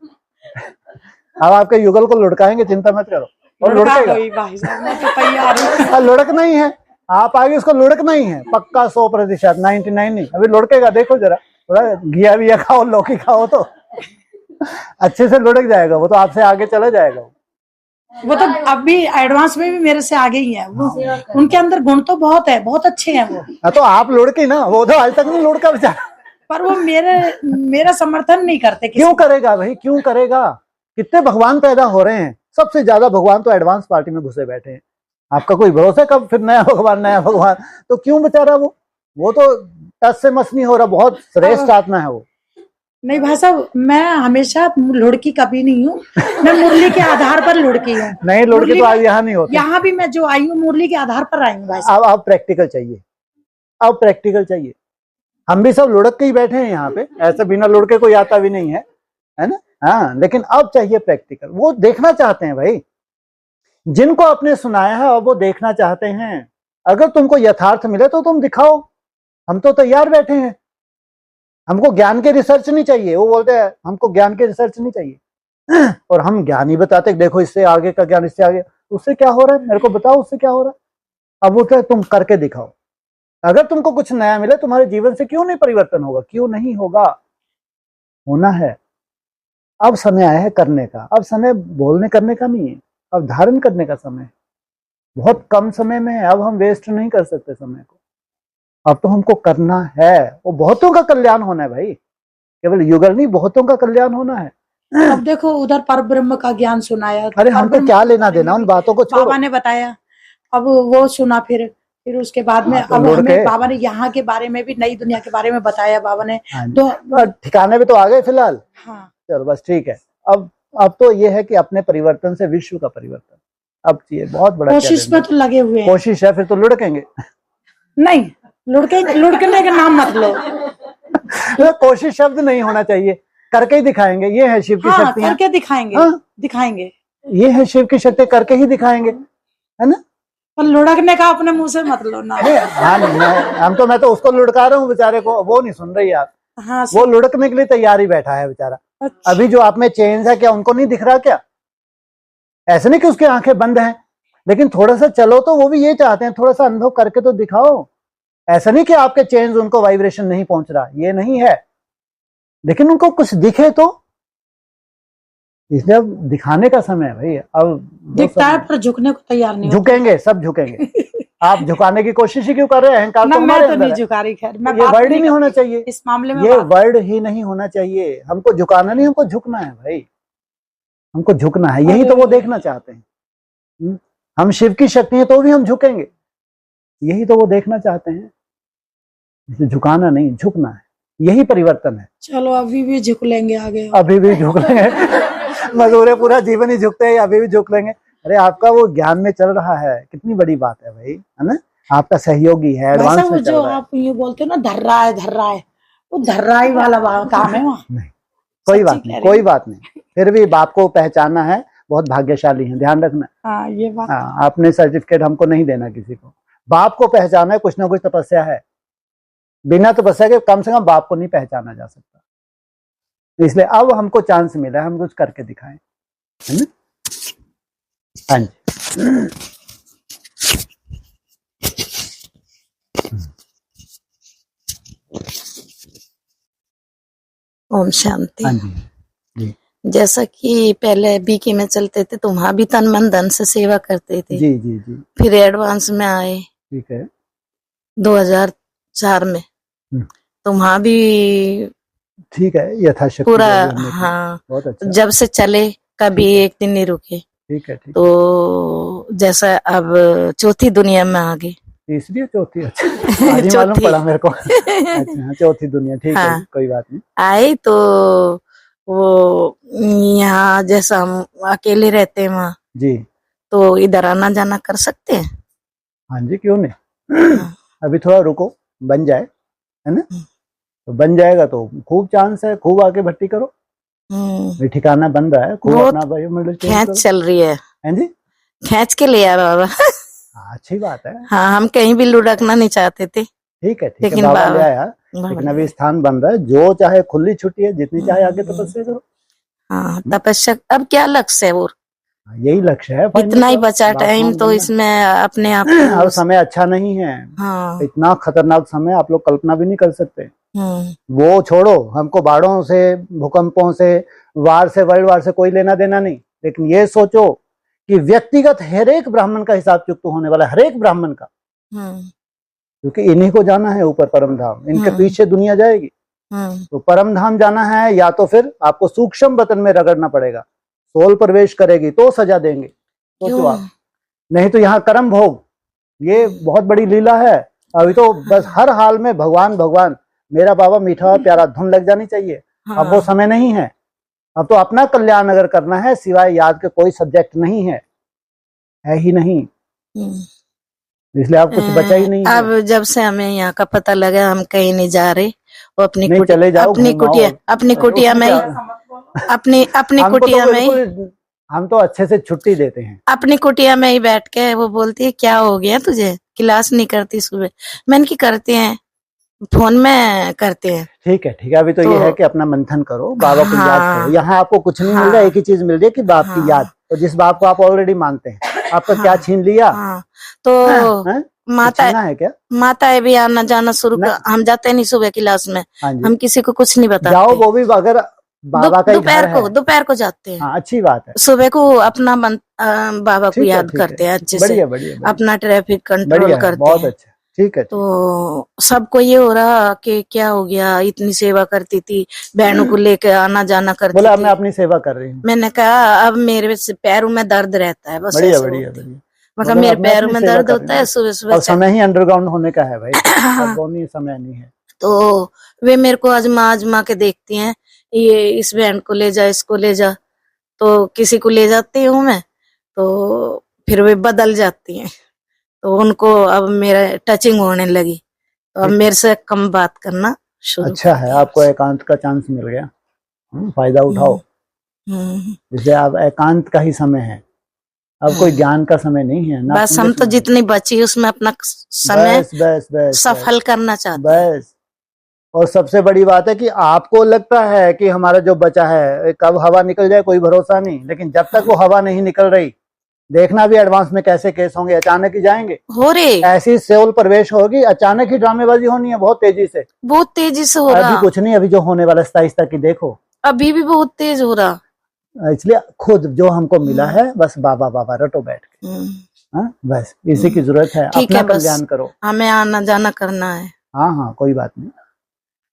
अब आपके युगल को लुढ़काएंगे, चिंता मत करो। और लुढ़केगा, भाई साहब, मैं तो तैयार हूँ। और लुढ़क नहीं है, आप आगे उसको लुढ़क नहीं है, पक्का 100%, 99 नहीं, अभी लुढ़केगा। देखो जरा, थोड़ा घिया विया खाओ, लौकी खाओ तो अच्छे से लुढ़क जाएगा वो, तो आपसे आगे चला जाएगा वो तो अभी एडवांस में भी मेरे से आगे ही है वो। उनके अंदर गुण तो बहुत है, बहुत अच्छे हैं वो, हाँ, तो आप लुढ़की ना, वो तो आज तक नहीं लुढ़का बेचारा। पर वो मेरा समर्थन नहीं करते। क्यों करेगा भाई, क्यों करेगा? कितने भगवान पैदा हो रहे हैं, सबसे ज्यादा भगवान तो एडवांस पार्टी में घुसे बैठे हैं। आपका कोई भरोसा है कब फिर नया भगवान? तो क्यों बेचारा वो तो टच से मस नहीं हो रहा, बहुत श्रेष्ठ आत्मा है वो। नहीं भाई साहब, मैं हमेशा लुढ़की कभी नहीं हूँ, मैं मुरली के आधार पर लुढ़की हूँ। नहीं, लुढ़की तो आज यहाँ नहीं होती। यहाँ भी मैं जो आई हूँ मुरली के आधार पर आई हूँ भाई साहब। अब प्रैक्टिकल चाहिए, अब प्रैक्टिकल चाहिए। हम भी सब लुढ़क के ही बैठे हैं यहाँ पे, ऐसे बिना लुढ़के कोई आता भी नहीं है ना। हाँ, लेकिन अब चाहिए प्रैक्टिकल। वो देखना चाहते हैं भाई, जिनको आपने सुनाया है अब वो देखना चाहते हैं। अगर तुमको यथार्थ मिले तो तुम दिखाओ, हम तो तैयार बैठे हैं। हमको ज्ञान के रिसर्च नहीं चाहिए, वो बोलते हैं हमको ज्ञान के रिसर्च नहीं चाहिए और हम ज्ञान ही बताते देखो इससे आगे का ज्ञान, इससे आगे, उससे क्या हो रहा है मेरे को बताओ, उससे क्या हो रहा है। अब वो क्या, तुम करके दिखाओ। अगर तुमको कुछ नया मिले, तुम्हारे जीवन से क्यों नहीं परिवर्तन होगा? क्यों नहीं होगा? होना है। अब समय आया है करने का। अब समय बोलने करने का नहीं है, अब धारण करने का समय है। बहुत कम समय में है, अब हम वेस्ट नहीं कर सकते समय को। अब तो हमको करना है, वो बहुतों का कल्याण होना है भाई, केवल युगल नहीं, बहुतों का कल्याण होना है। अब देखो, उधर पर ब्रह्म का ज्ञान सुनाया। अरे हम तो क्या लेना देना उन बातों को, छोड़ो। बाबा ने बताया, अब वो सुना, फिर उसके बाद में हाँ, तो अब लुढ़के। हमें बाबा ने यहाँ के बारे में भी, नई दुनिया के बारे में बताया बाबा ने। हाँ, तो ठिकाने पे तो आ गए फिलहाल। हाँ, चलो बस ठीक है। अब तो ये है कि अपने परिवर्तन से विश्व का परिवर्तन अब चाहिए। बहुत बड़ा कोशिश में तो लगे हुए हैं। कोशिश है, फिर तो लुढ़केंगे। नहीं, लुढ़कने का नाम मत लो। कोशिश शब्द नहीं होना चाहिए, करके ही दिखाएंगे। ये है शिव की हाँ, शक्ति। करके दिखाएंगे। हाँ। दिखाएंगे। ये है शिव की शक्ति, करके ही दिखाएंगे, है ना। पर लुढ़कने का अपने मुंह से मत लो ना। हाँ मैं तो उसको लुढ़का रहा हूँ बेचारे को, वो नहीं सुन रही आप। हाँ वो लुढ़कने के लिए तैयार ही बैठा है बेचारा। अच्छा। अभी जो आप में चेंज है क्या उनको नहीं दिख रहा क्या? ऐसे नहीं कि उसकी आंखें बंद हैं, लेकिन थोड़ा सा चलो तो वो भी ये चाहते हैं, थोड़ा सा अनुभव करके तो दिखाओ। ऐसा नहीं कि आपके चेंज उनको वाइब्रेशन नहीं पहुंच रहा, ये नहीं है, लेकिन उनको कुछ दिखे तो। इसलिए अब दिखाने का समय है भाई। अब दिखता है पर झुकने को तैयार नहीं होता। झुकेंगे, सब झुकेंगे। आप झुकाने की कोशिश ही क्यों कर रहे हैं? अहंकार ना तो मैं हमारे तो अंदर नहीं है। झुका रही, खैर मैं ये बात वर्ड ही नहीं नहीं होना करती चाहिए, इस मामले में। ये वर्ड ही नहीं होना चाहिए। हमको झुकाना नहीं, हमको झुकना है भाई, हमको झुकना है। यही तो वो देखना चाहते हैं। हम शिव की शक्ति है तो भी हम झुकेंगे, यही तो वो देखना चाहते हैं। इसे झुकाना नहीं, झुकना है, यही परिवर्तन है। चलो अभी भी झुक लेंगे आगे। अभी भी झुक लेंगे। मजदूर पूरा जीवन ही झुकते हैं, अभी भी झुक लेंगे। अरे आपका वो ज्ञान में चल रहा है, कितनी बड़ी बात है भाई, है ना? आपका सहयोगी है, एडवांस वैसे वो में चल जो रहा है। आप ये बोलते हो ना धर रहा है, वो धर्राई वाला काम है वहाँ। नहीं, कोई बात सच्ची नहीं, कह रही कोई बात नहीं। फिर भी बाप को पहचाना है, बहुत भाग्यशाली है, ध्यान रखना। हाँ ये बात। हाँ, आपने सर्टिफिकेट हमको नहीं देना किसी को। बाप को पहचाना है, कुछ ना कुछ तपस्या है। बिना तपस्या के कम से कम बाप को नहीं पहचाना जा सकता। इसलिए अब हमको चांस मिला है, हम कुछ करके दिखाएं, है ना? हाँ जी। ओम शांति। हाँ जी जी जैसा कि पहले बीके में चलते थे तो वहां भी तन मन धन से सेवा करते थे। जी जी जी, फिर एडवांस में आए ठीक है। 2004 में, तो वहां भी ठीक है, यथाशक्ति पूरा, जो भी हमने किया। हाँ, बहुत अच्छा। जब से चले कभी एक दिन नहीं रुके। ठीक है, ठीक है। तो जैसा अब चौथी दुनिया में आ गए। तीसरी या चौथी? अच्छा, आज ही मालूम पड़ा मेरे को। अच्छा, चौथी दुनिया, ठीक है, हाँ। कोई बात नहीं। आए तो वो यहाँ जैसा हम अकेले रहते हैं वहाँ, जी तो इधर आना जाना कर सकते हैं। हाँ जी, क्यों नहीं। अभी थोड़ा रुको, बन जाए, है ना? तो बन जाएगा तो खूब चांस है, खूब आके भट्टी करो। ये ठिकाना बन रहा है, खूब बहुत अपना बायोमंडल चेंज खेच करो। चल रही है, हैं जी? खेच के ले आ बाबा। हाँ, अच्छी बात है। हाँ, हम कहीं भी लुढ़कना नहीं चाहते थे, ठीक है, ठीक है, लेकिन बाबा ले बाबा आया। लेकिन अभी स्थान बन रहा है, जो चाहे खुली छुट्टी है, जितनी चाहे आगे तपस्या करो। हाँ, तपस्या अब क्या लक्ष्य है और यही लक्ष्य है। इतना ही बचा टाइम तो इसमें अपने आप अब समय अच्छा नहीं है। हाँ, इतना खतरनाक समय आप लोग कल्पना भी नहीं कर सकते। हम्म, वो छोड़ो, हमको बाढ़ों से, भूकंपों से, वार से, वर्ल्ड वार से कोई लेना देना नहीं। लेकिन ये सोचो कि व्यक्तिगत हर एक ब्राह्मण का हिसाब चुकता होने वाला है, हर एक ब्राह्मण का, क्योंकि इन्हीं को जाना है ऊपर परम धाम। इनके पीछे दुनिया जाएगी। तो परम धाम जाना है, या तो फिर आपको सूक्ष्म वतन में रगड़ना पड़ेगा। सोल प्रवेश करेगी तो सजा देंगे, सोचो आप। नहीं तो यहाँ कर्म भोग, ये बहुत बड़ी लीला है। अभी तो बस हर हाल में भगवान भगवान, मेरा बाबा मीठा और प्यारा, धुन लग जानी चाहिए। अब वो समय नहीं है। अब तो अपना कल्याण अगर करना है, सिवाय याद के कोई सब्जेक्ट नहीं है ही नहीं। इसलिए अब कुछ बचा ही नहीं है। अब जब से हमें यहाँ का पता लगा, हम कहीं नहीं जा रहे, वो अपनी नहीं, चले जाओ, अपनी घूमाओ। कुटिया में अपनी हमको कुटिया तो में ही, बिल्कुल, हम तो अच्छे से छुट्टी देते हैं। अपनी कुटिया में ही बैठ के वो बोलती है क्या हो गया तुझे, क्लास नहीं करती सुबह? मैंने की करते हैं, फोन में करते हैं। ठीक है, ठीक है। अभी तो ये है कि अपना मंथन करो, बाबा को याद करो। यहाँ आपको कुछ नहीं मिल रहा, एक ही चीज मिल रही है कि बाप की याद। तो जिस बाप को आप ऑलरेडी मानते हैं, आपका क्या छीन लिया? तो माता है क्या? माता भी आना जाना शुरू कर, हम जाते नहीं सुबह क्लास में, हम किसी को कुछ नहीं बताते। जाओ, वो भी अगर बाबा का दोपहर को जाते हैं। हाँ, अच्छी बात है। सुबह को अपना बाबा को याद करते हैं अच्छे से, बढ़िया, अपना ट्रैफिक कंट्रोल करते हैं। बहुत अच्छा, ठीक है। तो सबको ये हो रहा कि क्या हो गया, इतनी सेवा करती थी, बहनों को लेकर आना जाना करती बोला थी। मैं अपनी सेवा कर रही हूँ। मैंने कहा अब मेरे पैरों में दर्द रहता है, बस बढ़िया ऐसे बढ़िया बोलती। बढ़िया। मतलब मेरे पैरों में दर्द होता है सुबह सुबह। और समय ही अंडरग्राउंड होने का है भाई, समय नहीं है। तो वे मेरे को आजमा के देखती हैं, ये इस बहन को ले जा, इसको ले जा। तो किसी को ले जाती हूँ मैं, तो फिर वे बदल जाती हैं। तो उनको अब मेरा टचिंग होने लगी, तो अब मेरे से कम बात करना शुरू। अच्छा है, आपको एकांत का चांस मिल गया। फायदा उठाओ। जैसे अब एकांत का ही समय है, अब कोई ज्ञान का समय नहीं है ना। बस हम तो जितनी बची उसमें अपना समय बस बस बस सफल करना चाहते हैं। बस। और सबसे बड़ी बात है कि आपको लगता है कि हमारा जो बचा है कब हवा निकल जाए कोई भरोसा नहीं, लेकिन जब तक वो हवा नहीं निकल रही, देखना भी एडवांस में कैसे केस होंगे, अचानक ही जाएंगे। हो रहे ऐसी सेउल प्रवेश होगी, अचानक ही ड्रामेबाजी होनी है बहुत तेजी से। बहुत तेजी से हो अभी रहा, कुछ नहीं, अभी जो होने वाला आहिस्ता की देखो। अभी भी बहुत तेज हो रहा। इसलिए खुद जो हमको मिला है बस बाबा बाबा रटो बैठ के। हाँ, बस इसी की जरूरत है। ठीक अपना है, बस कल्याण करो। हमें आना जाना करना है। हाँ हाँ, कोई बात नहीं।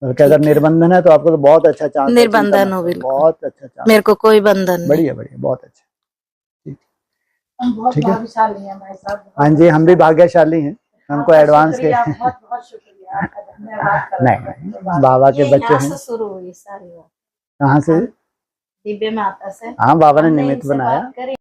बल्कि अगर निर्बंधन है तो आपको तो बहुत अच्छा चांस है। निर्बंधन हो, बिल्कुल बहुत अच्छा चांस। मेरे को कोई बंधन नहीं। बढ़िया बढ़िया, बहुत अच्छा। बहुत ठीक है। भाग्यशाली हैं भाई साहब। हाँ जी, हम भी भाग्यशाली हैं, हमको एडवांस के। बहुत बहुत शुक्रिया आपका, धन्यवाद। नहीं, बाबा के बच्चे हैं। शुरू हुई सारी बात कहाँ से? दिव्य माता से। हाँ, बाबा ने हमने निमित्त इनसे बनाया। बात करी।